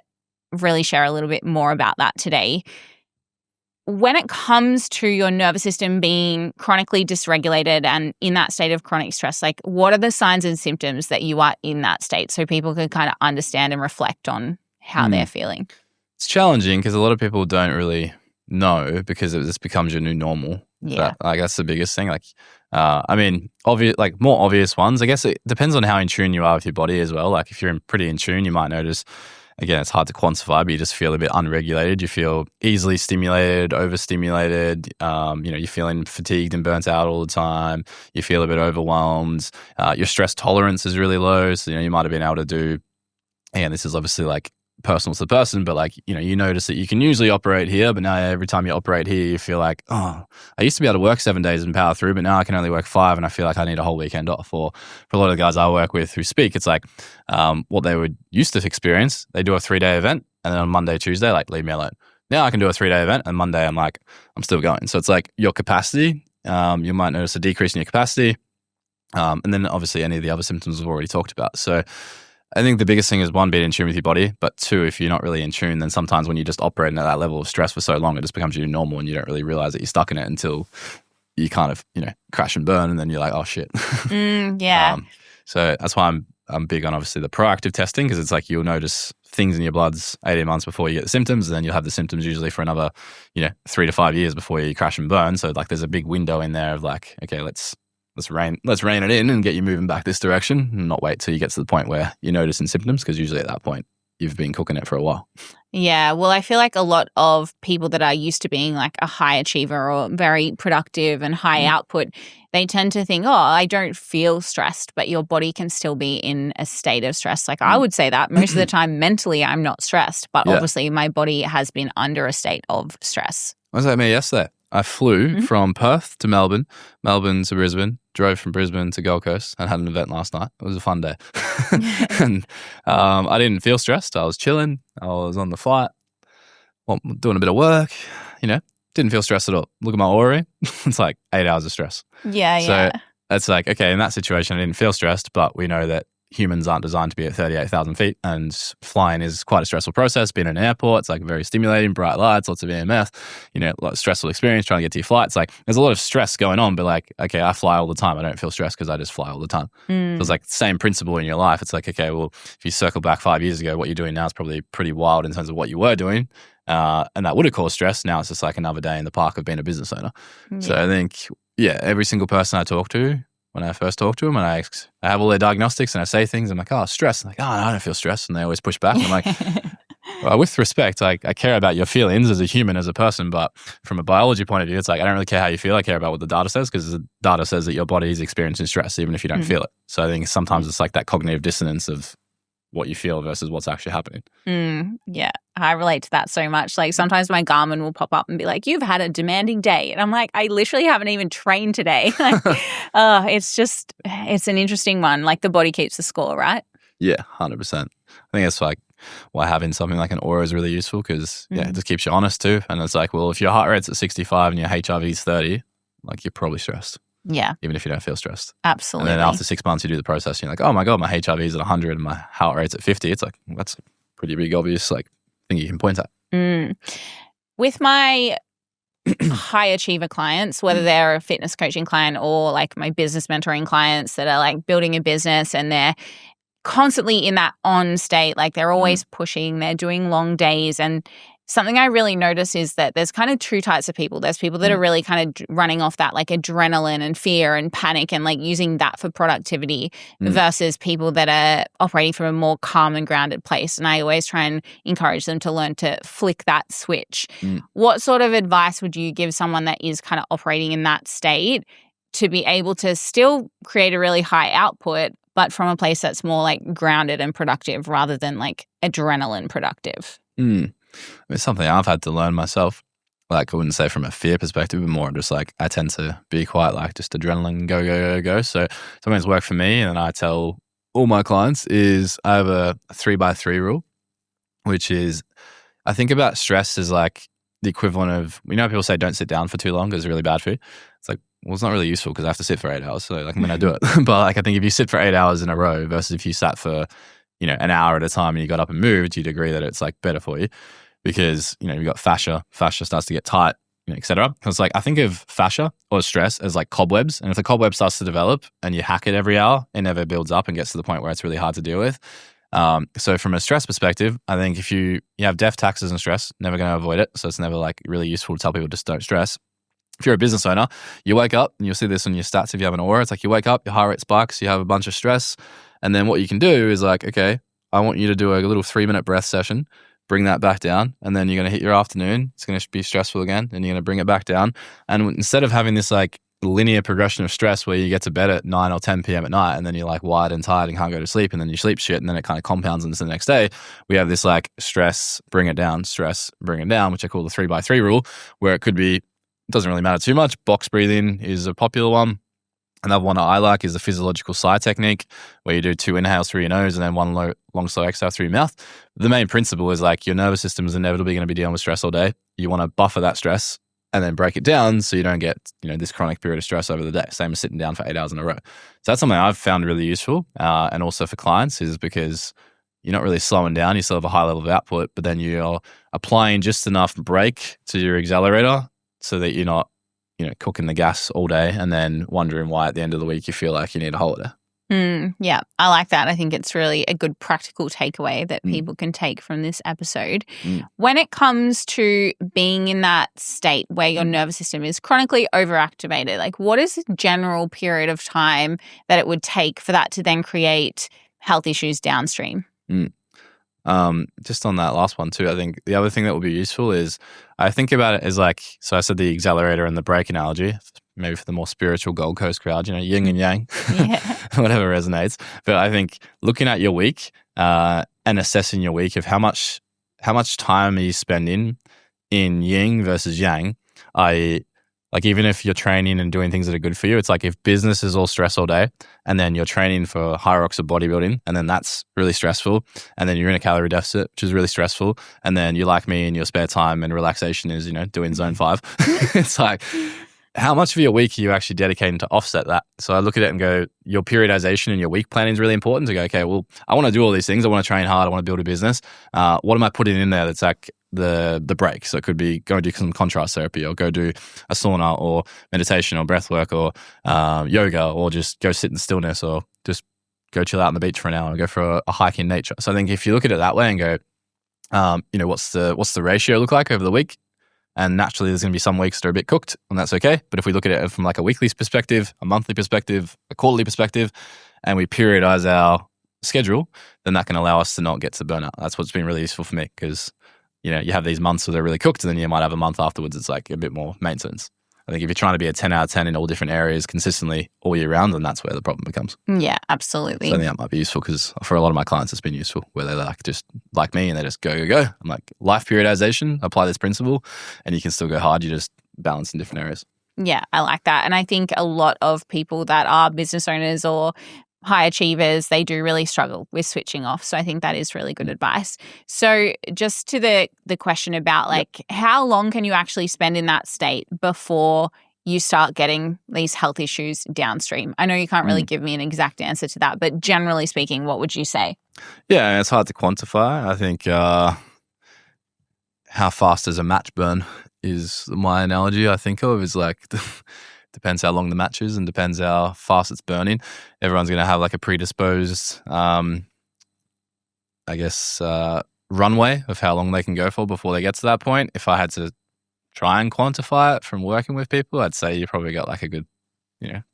really share a little bit more about that today. When it comes to your nervous system being chronically dysregulated and in that state of chronic stress, like what are the signs and symptoms that you are in that state so people can kind of understand and reflect on how they're feeling? It's challenging because a lot of people don't really know because it just becomes your new normal. Yeah. But, like that's the biggest thing. Like, I mean, obvious, like more obvious ones. I guess it depends on how in tune you are with your body as well. Like if you're pretty in tune, you might notice. Again, it's hard to quantify, but you just feel a bit unregulated. You feel easily stimulated, overstimulated. You're feeling fatigued and burnt out all the time. You feel a bit overwhelmed. Your stress tolerance is really low. So, you might have been able to do, and this is obviously like personal to person, but like, you notice that you can usually operate here, but now every time you operate here, you feel like, oh, I used to be able to work 7 days and power through, but now I can only work 5 and I feel like I need a whole weekend off. Or for a lot of the guys I work with who speak, it's like what they would used to experience, they do a 3-day event and then on Monday, Tuesday, like leave me alone. Now I can do a 3-day event and Monday I'm like, I'm still going. So it's like your capacity, you might notice a decrease in your capacity. And then obviously any of the other symptoms we've already talked about. So I think the biggest thing is 1, being in tune with your body, but 2, if you're not really in tune, then sometimes when you're just operating at that level of stress for so long, it just becomes your new normal and you don't really realize that you're stuck in it until you kind of, crash and burn and then you're like, oh shit. So that's why I'm big on obviously the proactive testing, because it's like you'll notice things in your bloods 18 months before you get the symptoms, and then you'll have the symptoms usually for another, 3 to 5 years before you crash and burn. So like there's a big window in there of like, okay, let's rein it in and get you moving back this direction and not wait till you get to the point where you're noticing symptoms, because usually at that point you've been cooking it for a while. Yeah, well, I feel like a lot of people that are used to being like a high achiever or very productive and high output, they tend to think, oh, I don't feel stressed, but your body can still be in a state of stress. Like I would say that most of the time mentally I'm not stressed, but obviously my body has been under a state of stress. What was that me yesterday? I flew from Perth to Melbourne to Brisbane, drove from Brisbane to Gold Coast and had an event last night. It was a fun day. And I didn't feel stressed. I was chilling. I was on the flight, doing a bit of work, didn't feel stressed at all. Look at my Aura. It's like 8 hours of stress. Yeah. So it's like, okay, in that situation, I didn't feel stressed, but we know that humans aren't designed to be at 38,000 feet, and flying is quite a stressful process. Being in an airport, it's like very stimulating, bright lights, lots of EMF, a lot of stressful experience trying to get to your flight. It's like there's a lot of stress going on, but like, okay, I fly all the time. I don't feel stressed because I just fly all the time. So it's like the same principle in your life. It's like, okay, well, if you circle back 5 years ago, what you're doing now is probably pretty wild in terms of what you were doing. And that would have caused stress. Now it's just like another day in the park of being a business owner. Yeah. So I think, every single person I talk to, when I first talk to them and I have all their diagnostics and I say things, I'm like, oh, stress. I'm like, oh, no, I don't feel stressed. And they always push back. And I'm like, well, with respect, I care about your feelings as a human, as a person, but from a biology point of view, it's like, I don't really care how you feel. I care about what the data says, because the data says that your body is experiencing stress, even if you don't feel it. So I think sometimes it's like that cognitive dissonance of what you feel versus what's actually happening. Yeah, I relate to that so much. Like sometimes my Garmin will pop up and be like, you've had a demanding day. And I'm like, I literally haven't even trained today. It's an interesting one. Like the body keeps the score, right? Yeah, 100%. I think it's like why having something like an Aura is really useful, because it just keeps you honest too. And it's like, well, if your heart rate's at 65 and your HRV is 30, like you're probably stressed. Yeah. Even if you don't feel stressed. Absolutely. And then after 6 months, you do the process, and you're like, oh my God, my HRV is at 100 and my heart rate's at 50. It's like, well, that's a pretty big, obvious thing you can point at. With my high achiever clients, whether they're a fitness coaching client or like my business mentoring clients that are like building a business and they're constantly in that on state, like they're always pushing, they're doing long days, and something I really notice is that there's kind of two types of people. There's people that are really kind of running off that like adrenaline and fear and panic and like using that for productivity versus people that are operating from a more calm and grounded place. And I always try and encourage them to learn to flick that switch. What sort of advice would you give someone that is kind of operating in that state to be able to still create a really high output, but from a place that's more like grounded and productive rather than like adrenaline productive? It's something I've had to learn myself. Like, I wouldn't say from a fear perspective, but more just like I tend to be quite like just adrenaline, go, go, go, go. So something that's worked for me, and I tell all my clients, is I have a 3x3 rule, which is I think about stress as like the equivalent of, people say don't sit down for too long because it's really bad for you. It's like, well, it's not really useful because I have to sit for 8 hours. So like, I do it. But like, I think if you sit for 8 hours in a row versus if you sat for, an hour at a time and you got up and moved, you'd agree that it's like better for you. Because, you've got fascia starts to get tight, et cetera. Because like, I think of fascia or stress as like cobwebs. And if the cobweb starts to develop and you hack it every hour, it never builds up and gets to the point where it's really hard to deal with. So from a stress perspective, I think if you have death, taxes and stress, never going to avoid it. So it's never like really useful to tell people just don't stress. If you're a business owner, you wake up and you'll see this on your stats if you have an aura. It's like you wake up, your heart rate spikes, you have a bunch of stress. And then what you can do is like, okay, I want you to do a little 3-minute breath session. Bring that back down, and then you're going to hit your afternoon. It's going to be stressful again, and you're going to bring it back down. And instead of having this like linear progression of stress where you get to bed at 9 or 10 p.m. at night, and then you're like wired and tired and can't go to sleep, and then you sleep shit, and then it kind of compounds into the next day, we have this like stress, bring it down, stress, bring it down, which I call the 3x3 rule, where it could be, it doesn't really matter too much. Box breathing is a popular one. Another one I like is the physiological sigh technique, where you do 2 inhales through your nose and then 1 long, slow exhale through your mouth. The main principle is like your nervous system is inevitably going to be dealing with stress all day. You want to buffer that stress and then break it down so you don't get this chronic period of stress over the day. Same as sitting down for 8 hours in a row. So that's something I've found really useful, and also for clients, is because you're not really slowing down. You still have a high level of output, but then you're applying just enough brake to your accelerator so that you're not cooking the gas all day and then wondering why at the end of the week you feel like you need a holiday. Yeah, I like that. I think it's really a good practical takeaway that people can take from this episode. When it comes to being in that state where your nervous system is chronically overactivated, like what is the general period of time that it would take for that to then create health issues downstream? Just on that last one too, I think the other thing that will be useful is I think about it as like, so I said the accelerator and the brake analogy, maybe for the more spiritual Gold Coast crowd, yin and yang, whatever resonates. But I think looking at your week and assessing your week of how much time are you spending in yin versus yang, like even if you're training and doing things that are good for you, it's like if business is all stress all day and then you're training for high rocks of bodybuilding and then that's really stressful and then you're in a calorie deficit, which is really stressful, and then you're like me in your spare time and relaxation is, doing zone 5. It's like, how much of your week are you actually dedicating to offset that? So I look at it and go, your periodization and your week planning is really important to go, okay, well, I want to do all these things. I want to train hard. I want to build a business. What am I putting in there that's like the break? So it could be go do some contrast therapy or go do a sauna or meditation or breath work or yoga, or just go sit in stillness or just go chill out on the beach for an hour and go for a hike in nature. So I think if you look at it that way and go, what's the ratio look like over the week? And naturally, there's going to be some weeks that are a bit cooked, and that's okay. But if we look at it from like a weekly perspective, a monthly perspective, a quarterly perspective, and we periodize our schedule, then that can allow us to not get to burnout. That's what's been really useful for me, because you have these months where they're really cooked, and then you might have a month afterwards it's like a bit more maintenance. I think if you're trying to be a 10 out of 10 in all different areas consistently all year round, then that's where the problem becomes. Yeah, absolutely. So I think that might be useful, because for a lot of my clients, it's been useful where they're like, just like me, and they just go, go, go. I'm like, life periodization, apply this principle, and you can still go hard. You just balance in different areas. Yeah, I like that. And I think a lot of people that are business owners or high achievers, they do really struggle with switching off. So I think that is really good advice. So just to the question about like, how long can you actually spend in that state before you start getting these health issues downstream? I know you can't really give me an exact answer to that, but generally speaking, what would you say? Yeah, it's hard to quantify. I think how fast does a match burn is my analogy I think of, is like depends how long the match is and depends how fast it's burning. Everyone's going to have like a predisposed, runway of how long they can go for before they get to that point. If I had to try and quantify it from working with people, I'd say you probably got like a good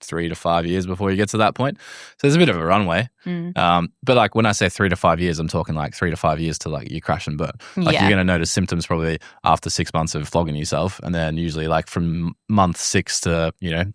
3 to 5 years before you get to that point. So there's a bit of a runway. But like when I say 3 to 5 years, I'm talking like 3 to 5 years to like you crash and burn. Like you're going to notice symptoms probably after 6 months of flogging yourself. And then usually like from month 6 to,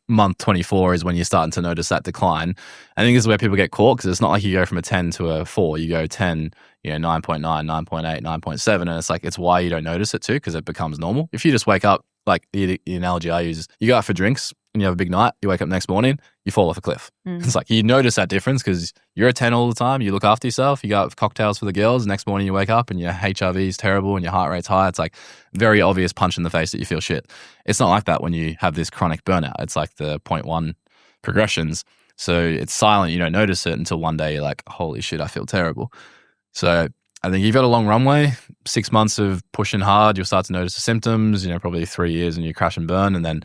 month 24 is when you're starting to notice that decline. I think this is where people get caught because it's not like you go from a 10 to a 4. You go 10, 9.9, 9.8, 9.7. And it's like, it's why you don't notice it too, because it becomes normal. If you just wake up, like the analogy I use, you go out for drinks and you have a big night, you wake up next morning, you fall off a cliff. It's like you notice that difference because you're a 10 all the time, you look after yourself, you go out for cocktails for the girls, next morning you wake up and your HRV is terrible and your heart rate's high. It's like very obvious punch in the face that you feel shit. It's not like that when you have this chronic burnout. It's like the 0.1 progressions. So it's silent, you don't notice it until one day you're like, holy shit, I feel terrible. So I think you've got a long runway, 6 months of pushing hard, you'll start to notice the symptoms, probably 3 years and you crash and burn. And then,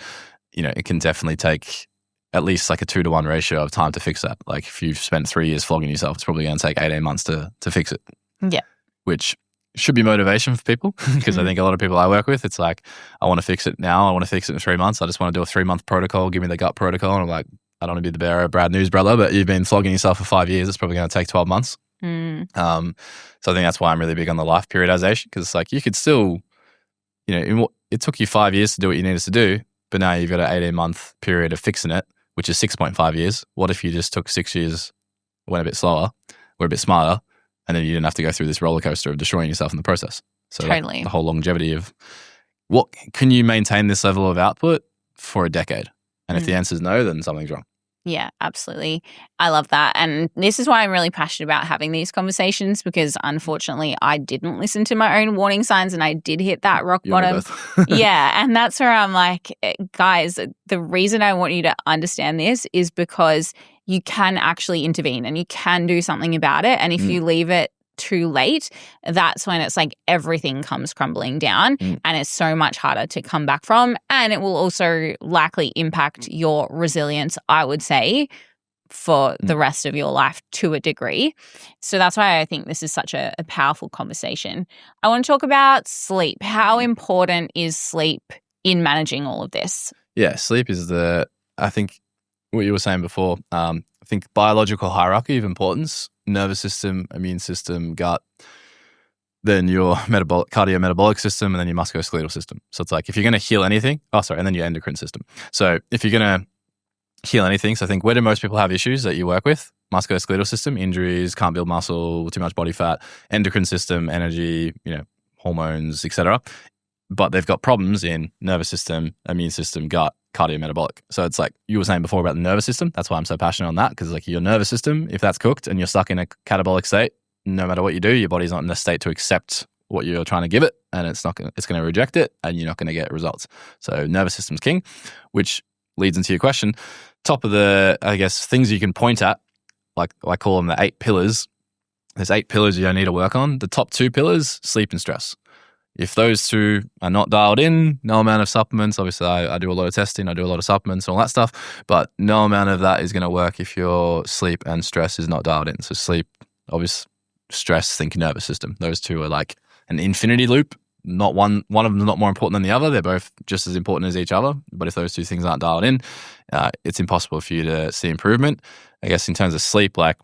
it can definitely take at least like a 2-to-1 ratio of time to fix that. Like if you've spent 3 years flogging yourself, it's probably going to take 18 months to fix it. Yeah. Which should be motivation for people because I think a lot of people I work with, it's like, I want to fix it now. I want to fix it in 3 months. I just want to do a 3-month protocol. Give me the gut protocol. And I'm like, I don't want to be the bearer of bad news, brother, but you've been flogging yourself for 5 years. It's probably going to take 12 months. So I think that's why I'm really big on the life periodization because it's like you could still, it took you 5 years to do what you needed to do, but now you've got an 18-month period of fixing it, which is 6.5 years. What if you just took 6 years, went a bit slower, were a bit smarter, and then you didn't have to go through this roller coaster of destroying yourself in the process? So totally. The whole longevity of what can you maintain this level of output for a decade? And if the answer is no, then something's wrong. Yeah, absolutely. I love that. And this is why I'm really passionate about having these conversations because unfortunately I didn't listen to my own warning signs and I did hit that rock bottom. Yeah. And that's where I'm like, guys, the reason I want you to understand this is because you can actually intervene and you can do something about it. And if you leave it too late, that's when it's like everything comes crumbling down and it's so much harder to come back from. And it will also likely impact your resilience, I would say, for the rest of your life to a degree. So that's why I think this is such a powerful conversation. I want to talk about sleep. How important is sleep in managing all of this? Yeah, sleep is I think what you were saying before, I think biological hierarchy of importance, nervous system, immune system, gut, then your cardiometabolic system, and then your musculoskeletal system. So it's like if you're going to heal anything, and then your endocrine system. So if you're going to heal anything, so I think where do most people have issues that you work with? Musculoskeletal system, injuries, can't build muscle, too much body fat, endocrine system, energy, hormones, etc. But they've got problems in nervous system, immune system, gut, cardiometabolic. So it's like you were saying before about the nervous system. That's why I'm so passionate on that because like your nervous system, if that's cooked and you're stuck in a catabolic state, no matter what you do, your body's not in a state to accept what you're trying to give it and it's going to reject it and you're not going to get results. So nervous system's king, which leads into your question. Top of the, I guess, things you can point at, like I call them the 8 pillars. There's 8 pillars you need to work on. The top 2 pillars, sleep and stress. If those 2 are not dialed in, no amount of supplements, obviously I do a lot of testing, I do a lot of supplements and all that stuff, but no amount of that is going to work if your sleep and stress is not dialed in. So sleep, obviously, stress, think nervous system. Those 2 are like an infinity loop. Not one of them is not more important than the other. They're both just as important as each other. But if those 2 things aren't dialed in, it's impossible for you to see improvement. I guess in terms of sleep, like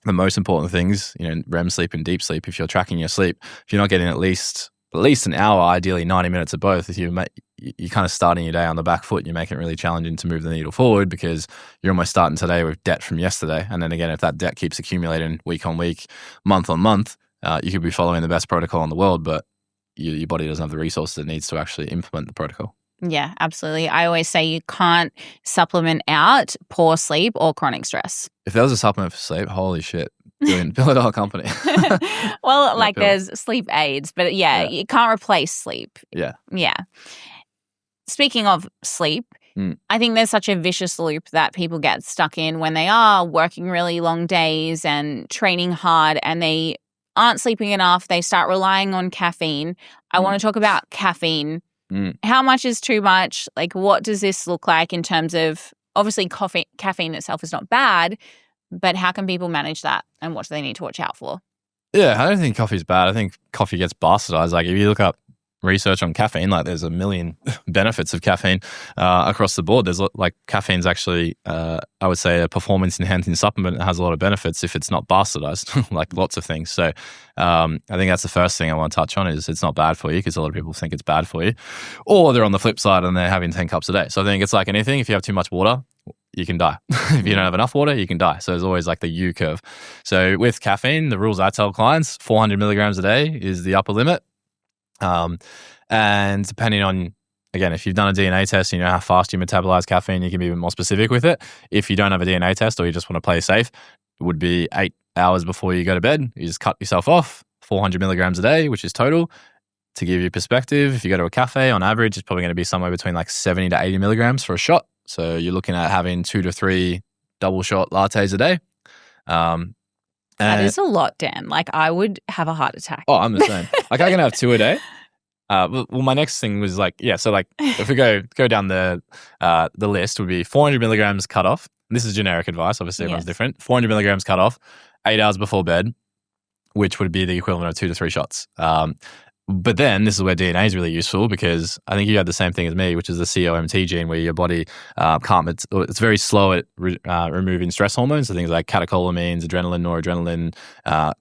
the most important things, REM sleep and deep sleep, if you're tracking your sleep, if you're not getting at least an hour, ideally 90 minutes of both, if you're kind of starting your day on the back foot, you're making it really challenging to move the needle forward because you're almost starting today with debt from yesterday. And then again, if that debt keeps accumulating week on week, month on month, you could be following the best protocol in the world, but your body doesn't have the resources it needs to actually implement the protocol. Yeah, absolutely. I always say you can't supplement out poor sleep or chronic stress. If there was a supplement for sleep, holy shit. Build our company. Well, like there's sleep aids, but you can't replace sleep. Yeah. Speaking of sleep, I think there's such a vicious loop that people get stuck in when they are working really long days and training hard and they aren't sleeping enough. They start relying on caffeine. I want to talk about caffeine. How much is too much? Like, what does this look like in terms of, obviously, caffeine itself is not bad, but how can people manage that and what do they need to watch out for? Yeah, I don't think coffee's bad. I think coffee gets bastardized. Like if you look up research on caffeine, like there's a million benefits of caffeine across the board. There's like caffeine's actually, I would say, a performance enhancing supplement that has a lot of benefits if it's not bastardized, like lots of things. So I think that's the first thing I want to touch on is it's not bad for you because a lot of people think it's bad for you, or they're on the flip side and they're having 10 cups a day. So I think it's like anything. If you have too much water, you can die. If you don't have enough water, you can die. So there's always like the U curve. So with caffeine, the rules I tell clients, 400 milligrams a day is the upper limit. And depending on, again, if you've done a DNA test and you know how fast you metabolize caffeine, you can be even more specific with it. If you don't have a DNA test or you just want to play safe, it would be 8 hours before you go to bed. You just cut yourself off 400 milligrams a day, which is total. To give you perspective, if you go to a cafe, on average, it's probably going to be somewhere between like 70 to 80 milligrams for a shot. So you're looking at having 2 to 3 double shot lattes a day. That is a lot, Dan. Like I would have a heart attack. Oh, I'm the same. Like I can have 2 a day. Well, my next thing was like, yeah, so like if we go down the list, would be 400 milligrams cut off. This is generic advice. Obviously, everyone's different. 400 milligrams cut off, 8 hours before bed, which would be the equivalent of 2 to 3 shots. But then this is where DNA is really useful because I think you had the same thing as me, which is the COMT gene, where your body it's very slow at removing stress hormones, so things like catecholamines, adrenaline, noradrenaline,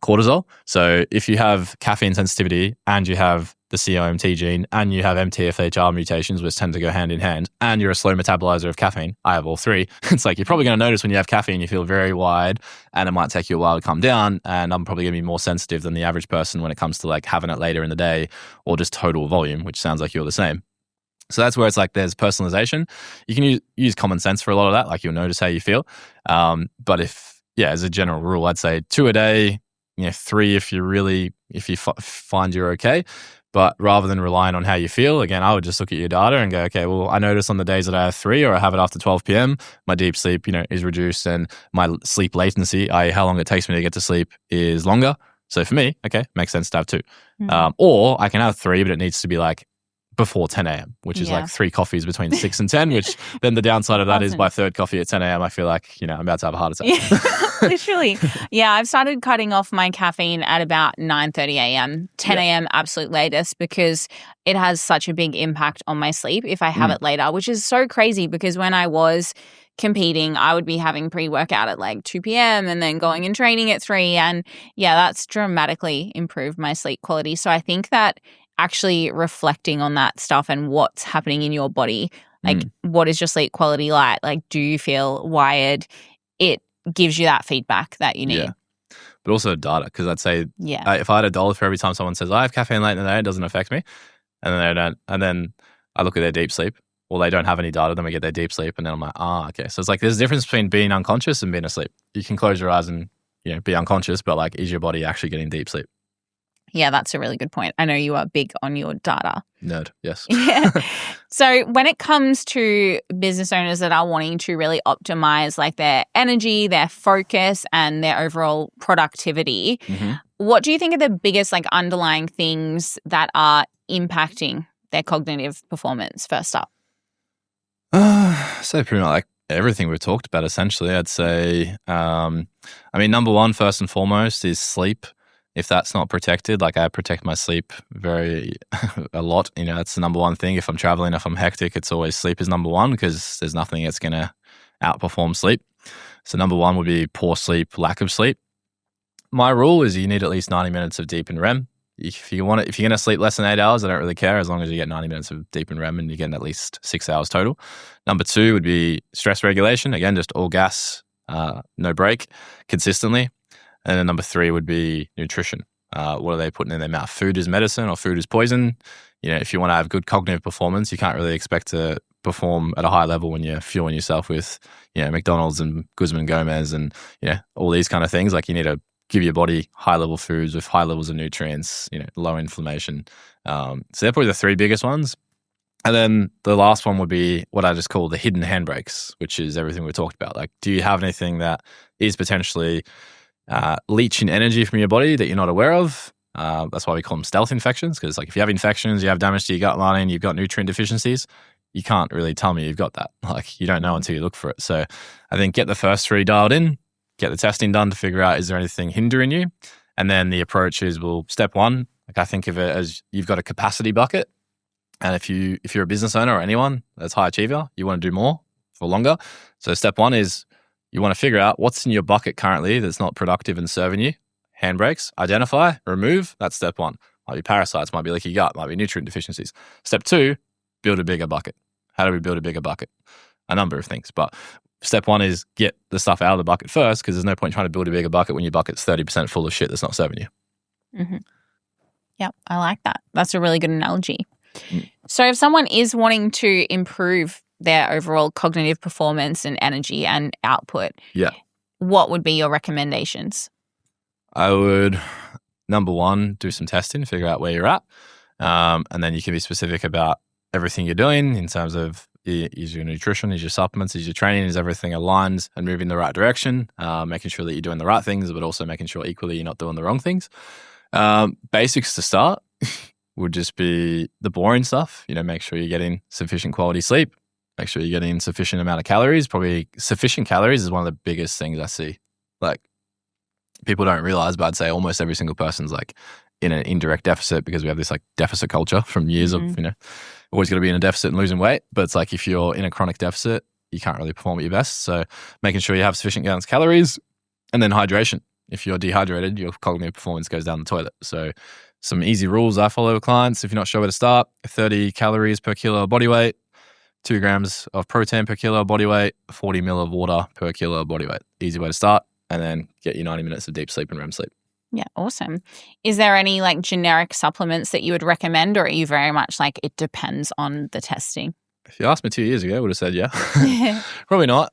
cortisol. So if you have caffeine sensitivity and you have the COMT gene and you have MTHFR mutations, which tend to go hand in hand, and you're a slow metabolizer of caffeine, I have all three, it's like you're probably going to notice when you have caffeine, you feel very wide and it might take you a while to come down, and I'm probably going to be more sensitive than the average person when it comes to like having it later in the day or just total volume, which sounds like you're the same. So that's where it's like there's personalization. You can use common sense for a lot of that, like you'll notice how you feel. But as a general rule, I'd say 2 a day, 3 if you find you're okay. But rather than relying on how you feel, again, I would just look at your data and go, okay, well, I notice on the days that I have 3 or I have it after 12 p.m., my deep sleep, is reduced and my sleep latency, i.e. how long it takes me to get to sleep, is longer. So for me, okay, makes sense to have 2. Or I can have 3, but it needs to be like before 10 a.m., which is like 3 coffees between 6 and 10, which then the downside of that is by 3rd coffee at 10 a.m., I feel like, I'm about to have a heart attack. Literally. Yeah, I've started cutting off my caffeine at about 9:30 a.m., 10 a.m. absolute latest, because it has such a big impact on my sleep if I have it later, which is so crazy because when I was competing, I would be having pre-workout at like 2 p.m. and then going and training at 3. And yeah, that's dramatically improved my sleep quality. So I think that actually reflecting on that stuff and what's happening in your body, like what is your sleep quality like? Like, do you feel wired? It gives you that feedback that you need. Yeah. But also data, because I'd say if I had $1 for every time someone says, I have caffeine late in the day, it doesn't affect me. And then they don't. And then I look at their deep sleep. Well, they don't have any data, then we get their deep sleep. And then I'm like, okay. So it's like there's a difference between being unconscious and being asleep. You can close your eyes and be unconscious, but like, is your body actually getting deep sleep? Yeah, that's a really good point. I know you are big on your data. Nerd, yes. Yeah. So when it comes to business owners that are wanting to really optimize like their energy, their focus, and their overall productivity, what do you think are the biggest like underlying things that are impacting their cognitive performance first up? So pretty much like everything we've talked about, essentially. I'd say, number one, first and foremost, is sleep. If that's not protected, like I protect my sleep a lot. That's the number one thing. If I'm traveling, if I'm hectic, it's always sleep is number one because there's nothing that's going to outperform sleep. So number one would be poor sleep, lack of sleep. My rule is you need at least 90 minutes of deep and REM. If you're going to sleep less than 8 hours, I don't really care as long as you get 90 minutes of deep and REM and you're getting at least 6 hours total. Number 2 would be stress regulation. Again, just all gas, no break, consistently. And then number 3 would be nutrition. What are they putting in their mouth? Food is medicine or food is poison. If you want to have good cognitive performance, you can't really expect to perform at a high level when you're fueling yourself with, McDonald's and Guzman Gomez and, all these kind of things. Like you need to give your body high level foods with high levels of nutrients, low inflammation. So they're probably the 3 biggest ones. And then the last one would be what I just call the hidden handbrakes, which is everything we talked about. Like, do you have anything that is potentially leaching energy from your body that you're not aware of? That's why we call them stealth infections, because like if you have infections, you have damage to your gut lining, you've got nutrient deficiencies, you can't really tell me you've got that. Like you don't know until you look for it. So I think get the first 3 dialed in, get the testing done to figure out is there anything hindering you, And then the approach is, well, step one, like I think of it as you've got a capacity bucket. And if you're a business owner or anyone that's high achiever, you want to do more for longer. So step one is you want to figure out what's in your bucket currently that's not productive and serving you. Handbrakes, identify, remove. That's step one. Might be parasites, might be leaky gut, might be nutrient deficiencies. Step two, build a bigger bucket. How do we build a bigger bucket? A number of things. But step one is get the stuff out of the bucket first, because there's no point trying to build a bigger bucket when your bucket's 30% full of shit that's not serving you. Mm-hmm. Yep, I like that. That's a really good analogy. So if someone is wanting to improve their overall cognitive performance and energy and output, what would be your recommendations? I would, number one, do some testing, figure out where you're at. And then you can be specific about everything you're doing in terms of, is your nutrition, is your supplements, is your training, is everything aligned and moving in the right direction, making sure that you're doing the right things, but also making sure equally you're not doing the wrong things. Basics to start would just be the boring stuff. Make sure you're getting sufficient quality sleep, make sure you're getting sufficient amount of calories. Probably sufficient calories is one of the biggest things I see. Like, people don't realize, but I'd say almost every single person's like in an indirect deficit, because we have this like deficit culture from years of, always got to be in a deficit and losing weight. But it's like, if you're in a chronic deficit, you can't really perform at your best. So making sure you have sufficient amounts of calories, and then hydration. If you're dehydrated, your cognitive performance goes down the toilet. So some easy rules I follow with clients, if you're not sure where to start: 30 calories per kilo of body weight, 2 grams of protein per kilo of body weight, 40 ml of water per kilo of body weight. Easy way to start. And then get your 90 minutes of deep sleep and REM sleep. Yeah, awesome. Is there any like generic supplements that you would recommend, or are you very much like it depends on the testing? If you asked me 2 years ago, I would have said yeah. Probably not.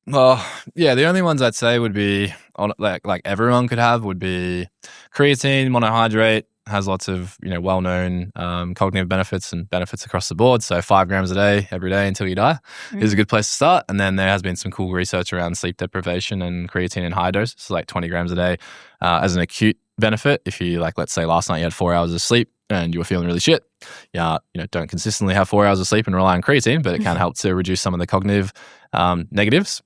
Well, yeah, the only ones I'd say would be, like everyone could have, would be creatine, monohydrate. Has lots of well-known cognitive benefits and benefits across the board. So 5 grams a day, every day until you die is a good place to start. And then there has been some cool research around sleep deprivation and creatine in high dose. So like 20 grams a day as an acute benefit. If you let's say last night you had 4 hours of sleep and you were feeling really shit, don't consistently have 4 hours of sleep and rely on creatine, but it can help to reduce some of the cognitive negatives.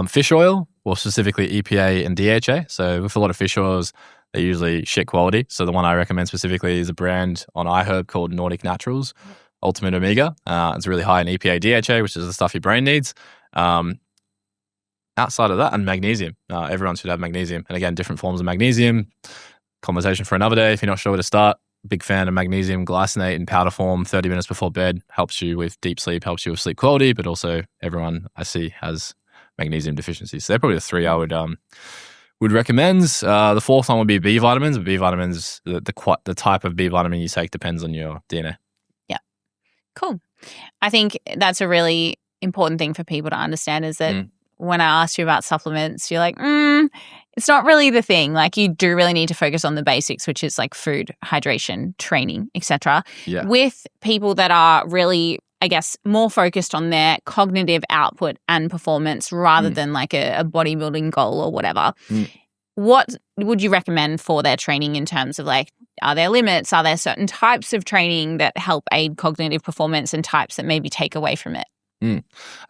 Fish oil, or specifically EPA and DHA. So with a lot of fish oils, they're usually shit quality. So the one I recommend specifically is a brand on iHerb called Nordic Naturals, Ultimate Omega. It's really high in EPA, DHA, which is the stuff your brain needs. Outside of that, and magnesium. Everyone should have magnesium. And again, different forms of magnesium. Conversation for another day if you're not sure where to start. Big fan of magnesium glycinate in powder form, 30 minutes before bed. Helps you with deep sleep, helps you with sleep quality, but also everyone I see has magnesium deficiencies. So they're probably the 3 I would recommend. The fourth one would be B vitamins. B vitamins, the type of B vitamin you take depends on your DNA. Yeah. Cool. I think that's a really important thing for people to understand, is that when I asked you about supplements, you're like, it's not really the thing. Like, you do really need to focus on the basics, which is like food, hydration, training, etc. Yeah. With people that are really, I guess, more focused on their cognitive output and performance rather than like a bodybuilding goal or whatever. What would you recommend for their training in terms of like, are there limits? Are there certain types of training that help aid cognitive performance and types that maybe take away from it? I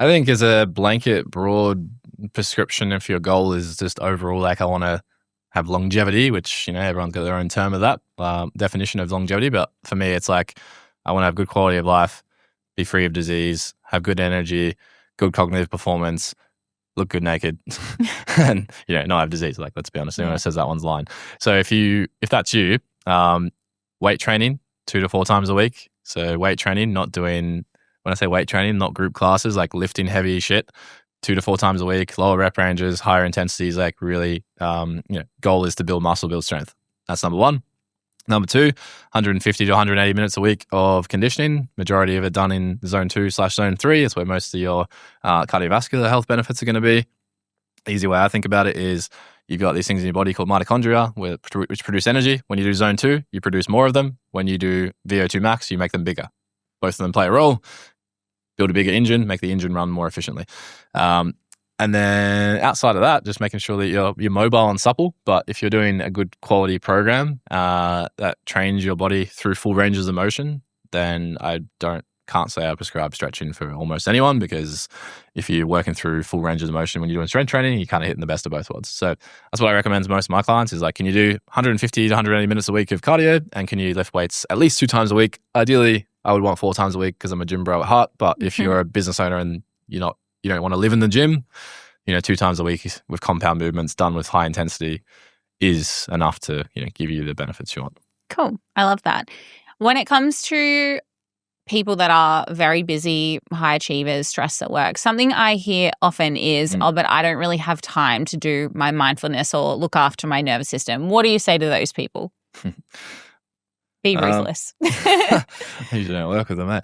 think as a blanket, broad prescription, if your goal is just overall, like, I want to have longevity, which, everyone's got their own term of that, definition of longevity. But for me, it's like, I want to have good quality of life, be free of disease, have good energy, good cognitive performance, look good naked, and not have disease. Like, let's be honest, anyone who says that one's lying. So if that's you, weight training 2 to 4 times a week. So weight training, when I say weight training, not group classes, like lifting heavy shit, 2 to 4 times a week, lower rep ranges, higher intensities. Like, really, goal is to build muscle, build strength. That's number one. Number 2, 150 to 180 minutes a week of conditioning, majority of it done in zone 2/zone 3. It's where most of your cardiovascular health benefits are going to be. Easy way I think about it is, you've got these things in your body called mitochondria, which produce energy. When you do zone 2, you produce more of them. When you do VO2 max, you make them bigger. Both of them play a role. Build a bigger engine, make the engine run more efficiently. And then outside of that, just making sure that you're mobile and supple. But if you're doing a good quality program that trains your body through full ranges of motion, then I don't can't say I prescribe stretching for almost anyone, because if you're working through full range of motion when you're doing strength training, you're kind of hitting the best of both worlds. So that's what I recommend to most of my clients is like, can you do 150 to 180 minutes a week of cardio, and can you lift weights at least 2 times a week? Ideally, I would want 4 times a week because I'm a gym bro at heart. But if you're a business owner and you don't want to live in the gym, 2 times a week with compound movements done with high intensity is enough to give you the benefits you want. Cool. I love that. When it comes to people that are very busy, high achievers, stressed at work, something I hear often is, but I don't really have time to do my mindfulness or look after my nervous system. What do you say to those people? Be ruthless. You don't work with them, mate.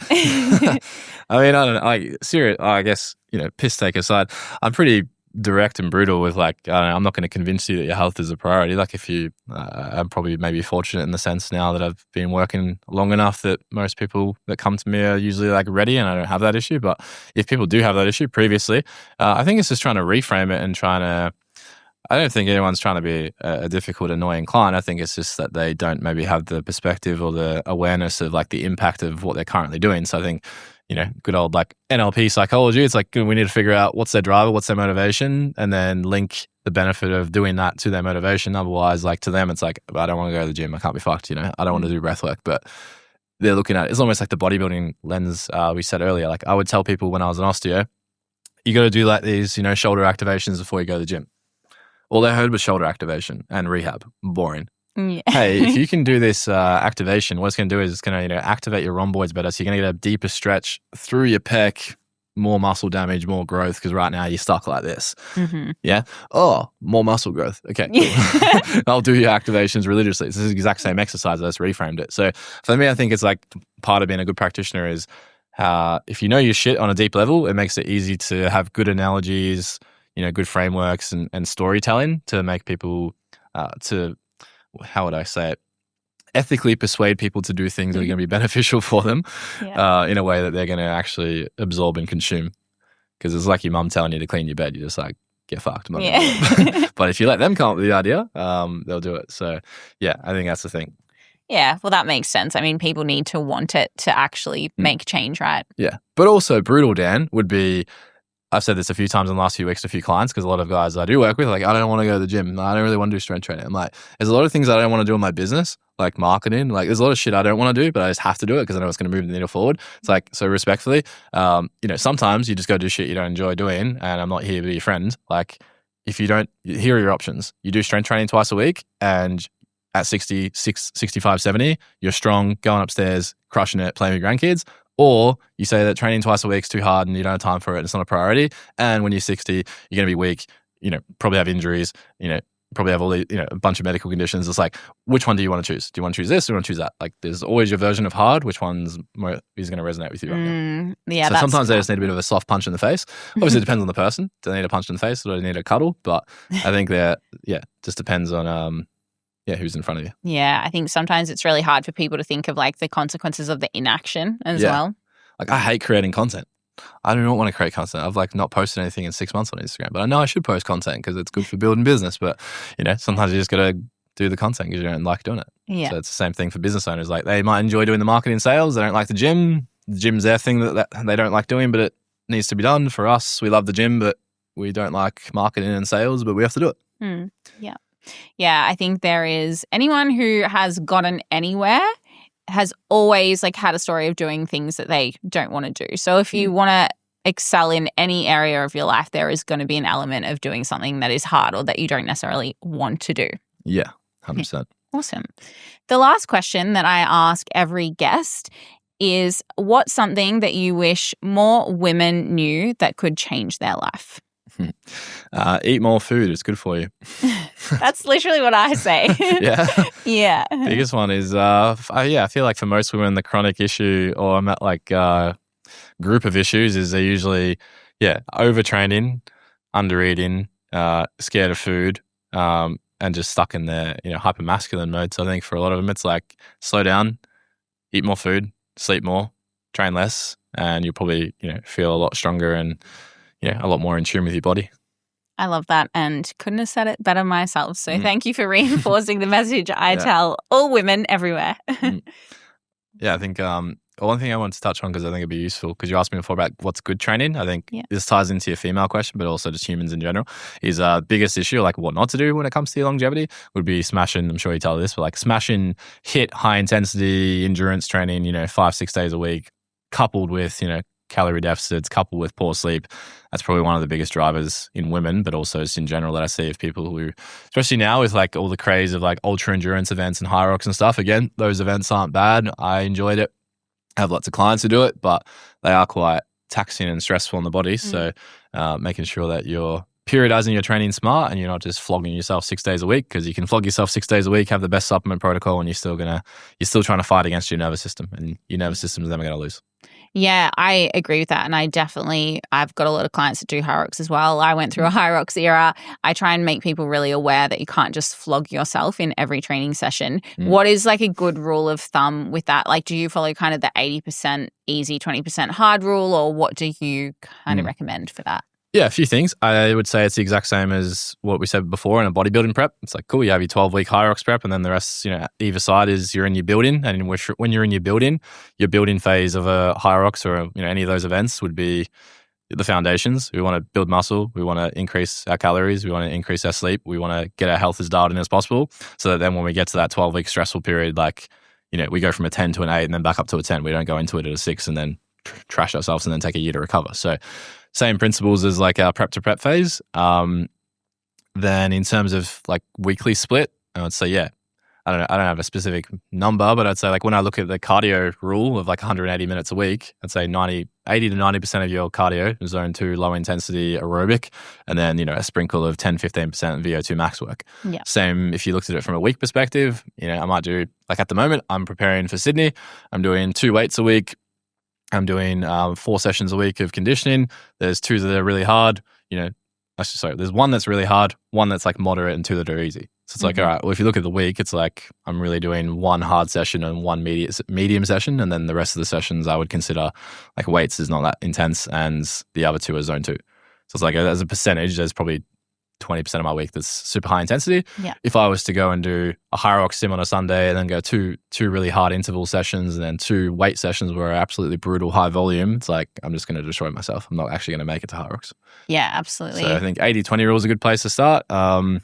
I mean, I don't know. Serious, I guess, piss take aside, I'm pretty direct and brutal with like, I don't know, I'm not going to convince you that your health is a priority. Like if you, I'm probably maybe fortunate in the sense now that I've been working long enough that most people that come to me are usually like ready and I don't have that issue. But if people do have that issue previously, I think it's just trying to reframe it and I don't think anyone's trying to be a difficult, annoying client. I think it's just that they don't maybe have the perspective or the awareness of like the impact of what they're currently doing. So I think, good old like NLP psychology, it's like we need to figure out what's their driver, what's their motivation, and then link the benefit of doing that to their motivation. Otherwise, like to them, it's like, I don't want to go to the gym. I can't be fucked, I don't want to do breath work. But they're looking at it. It's almost like the bodybuilding lens we said earlier. Like I would tell people when I was an osteo, you got to do like these, shoulder activations before you go to the gym. All they heard was shoulder activation and rehab. Boring. Yeah. Hey, if you can do this activation, what it's going to do is it's going to activate your rhomboids better. So you're going to get a deeper stretch through your pec, more muscle damage, more growth, because right now you're stuck like this. Yeah. Oh, more muscle growth. Okay, cool. I'll do your activations religiously. This is the exact same exercise. I just reframed it. So for me, I think it's like part of being a good practitioner is if you know your shit on a deep level, it makes it easy to have good analogies, good frameworks and storytelling to make people how would I say it? Ethically persuade people to do things that are going to be beneficial for them in a way that they're going to actually absorb and consume. Because it's like your mum telling you to clean your bed. You're just like, get fucked. I'm not gonna do it. But if you let them come up with the idea, they'll do it. So yeah, I think that's the thing. Yeah, well, that makes sense. I mean, people need to want it to actually make change, right? Yeah. But also brutal, Dan, would be, I've said this a few times in the last few weeks to a few clients because a lot of guys I do work with, like, I don't want to go to the gym. I don't really want to do strength training. I'm like, there's a lot of things I don't want to do in my business, like marketing. Like, there's a lot of shit I don't want to do, but I just have to do it because I know it's going to move the needle forward. It's like, so respectfully, sometimes you just go do shit you don't enjoy doing, and I'm not here to be your friend. Like, if you don't, here are your options. You do strength training twice a week, and at 66, 65, 70, you're strong, going upstairs, crushing it, playing with your grandkids. Or you say that training twice a week is too hard and you don't have time for it, it's not a priority. And when you're 60, you're going to be weak, probably have injuries, probably have all the, a bunch of medical conditions. It's like, which one do you want to choose? Do you want to choose this or do you want to choose that? Like, there's always your version of hard. Which one's is going to resonate with you right now? Yeah, so sometimes they just need a bit of a soft punch in the face. Obviously, it depends on the person. Do they need a punch in the face or do they need a cuddle? But I think just depends on who's in front of you. Yeah, I think sometimes it's really hard for people to think of like the consequences of the inaction as well. Like, I hate creating content. I do not want to create content. I've like not posted anything in 6 months on Instagram, but I know I should post content because it's good for building business. But sometimes you just got to do the content because you don't like doing it. Yeah. So it's the same thing for business owners. Like, they might enjoy doing the marketing sales. They don't like the gym. The gym's their thing that they don't like doing, but it needs to be done. For us, we love the gym, but we don't like marketing and sales, but we have to do it. Yeah. Yeah, I think there is anyone who has gotten anywhere has always like had a story of doing things that they don't want to do. So if you want to excel in any area of your life, there is going to be an element of doing something that is hard or that you don't necessarily want to do. Yeah, 100%. Awesome. The last question that I ask every guest is, what's something that you wish more women knew that could change their life? Eat more food. It's good for you. That's literally what I say. Yeah. Yeah. Biggest one is, I feel like for most women, the chronic issue or group of issues is they're usually, overtraining, undereating, scared of food, and just stuck in their, hypermasculine mode. So I think for a lot of them, it's like, slow down, eat more food, sleep more, train less, and you'll probably, feel a lot stronger and, a lot more in tune with your body. I love that and couldn't have said it better myself. So thank you for reinforcing the message I tell all women everywhere. Yeah, I think One thing I wanted to touch on, because I think it'd be useful, because you asked me before about what's good training. I think Yeah. this ties into your female question, but also just humans in general, is biggest issue, like what not to do when it comes to your longevity, would be smashing, I'm sure you tell this, but like smashing hit high intensity endurance training, 5-6 days a week, coupled with, calorie deficits, coupled with poor sleep. That's probably one of the biggest drivers in women, but also just in general that I see of people who, especially now with like all the craze of like ultra endurance events and high rocks and stuff. Again, those events aren't bad. I enjoyed it. I have lots of clients who do it, but they are quite taxing and stressful on the body. So making sure that you're periodizing your training smart and you're not just flogging yourself 6 days a week, because you can flog yourself 6 days a week, have the best supplement protocol, and you're still trying to fight against your nervous system, and your nervous system is never going to lose. Yeah, I agree with that. And I've got a lot of clients that do high rocks as well. I went through a high rocks era. I try and make people really aware that you can't just flog yourself in every training session. What is like a good rule of thumb with that? Like, do you follow kind of the 80% easy, 20% hard rule, or what do you kind of recommend for that? Yeah, a few things. I would say it's the exact same as what we said before in a bodybuilding prep. It's like, cool, you have your 12-week high rocks prep, and then the rest, either side is you're in your building. And when you're in your building phase of a high rocks or any of those events would be the foundations. We want to build muscle. We want to increase our calories. We want to increase our sleep. We want to get our health as dialed in as possible, so that then when we get to that 12-week stressful period, like, we go from a 10 to an 8 and then back up to a 10. We don't go into it at a 6 and then trash ourselves and then take a year to recover. So same principles as like our prep to prep phase. Then in terms of like weekly split, I would say, I don't have a specific number, but I'd say like when I look at the cardio rule of like 180 minutes a week, I'd say 80 to 90% of your cardio is zone 2 low intensity aerobic, and then, a sprinkle of 10-15% VO2 max work. Yeah. Same if you looked at it from a week perspective, I might do, like at the moment, I'm preparing for Sydney. I'm doing 2 weights a week. I'm doing 4 sessions a week of conditioning. There's 2 that are really hard. There's 1 that's really hard, 1 that's like moderate, and 2 that are easy. So it's like, all right, well, if you look at the week, it's like I'm really doing 1 hard session and 1 medium session. And then the rest of the sessions I would consider like weights is not that intense, and the other 2 are zone 2. So it's like as a percentage, there's probably 20% of my week that's super high intensity. Yeah. If I was to go and do a high rock sim on a Sunday and then go two really hard interval sessions and then 2 weight sessions where are absolutely brutal high volume, it's like I'm just going to destroy myself. I'm not actually going to make it to high rocks. Yeah, absolutely. So I think 80-20 rule is a good place to start. And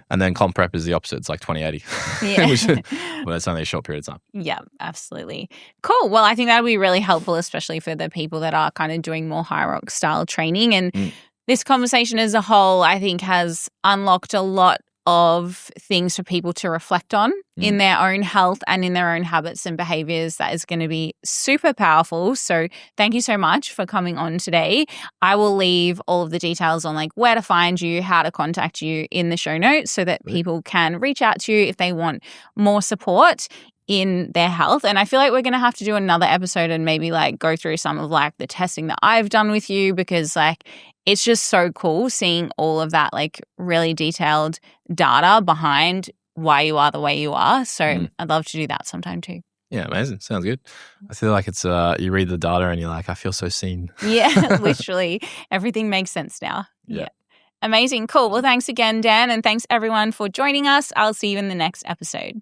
then comp prep is the opposite. It's like 20-80. Yeah. But it's only a short period of time. Yeah, absolutely. Cool. Well, I think that would be really helpful, especially for the people that are kind of doing more high rock style training. And this conversation as a whole, I think, has unlocked a lot of things for people to reflect on in their own health and in their own habits and behaviors. That is going to be super powerful. So thank you so much for coming on today. I will leave all of the details on like where to find you, how to contact you in the show notes, so that people can reach out to you if they want more support in their health. And I feel like we're going to have to do another episode and maybe like go through some of like the testing that I've done with you, because like it's just so cool seeing all of that like really detailed data behind why you are the way you are. So I'd love to do that sometime too. Yeah, amazing. Sounds good. I feel like it's you read the data and you're like, I feel so seen. Yeah, literally everything makes sense now. Yeah. Amazing. Cool. Well, thanks again, Dan. And thanks everyone for joining us. I'll see you in the next episode.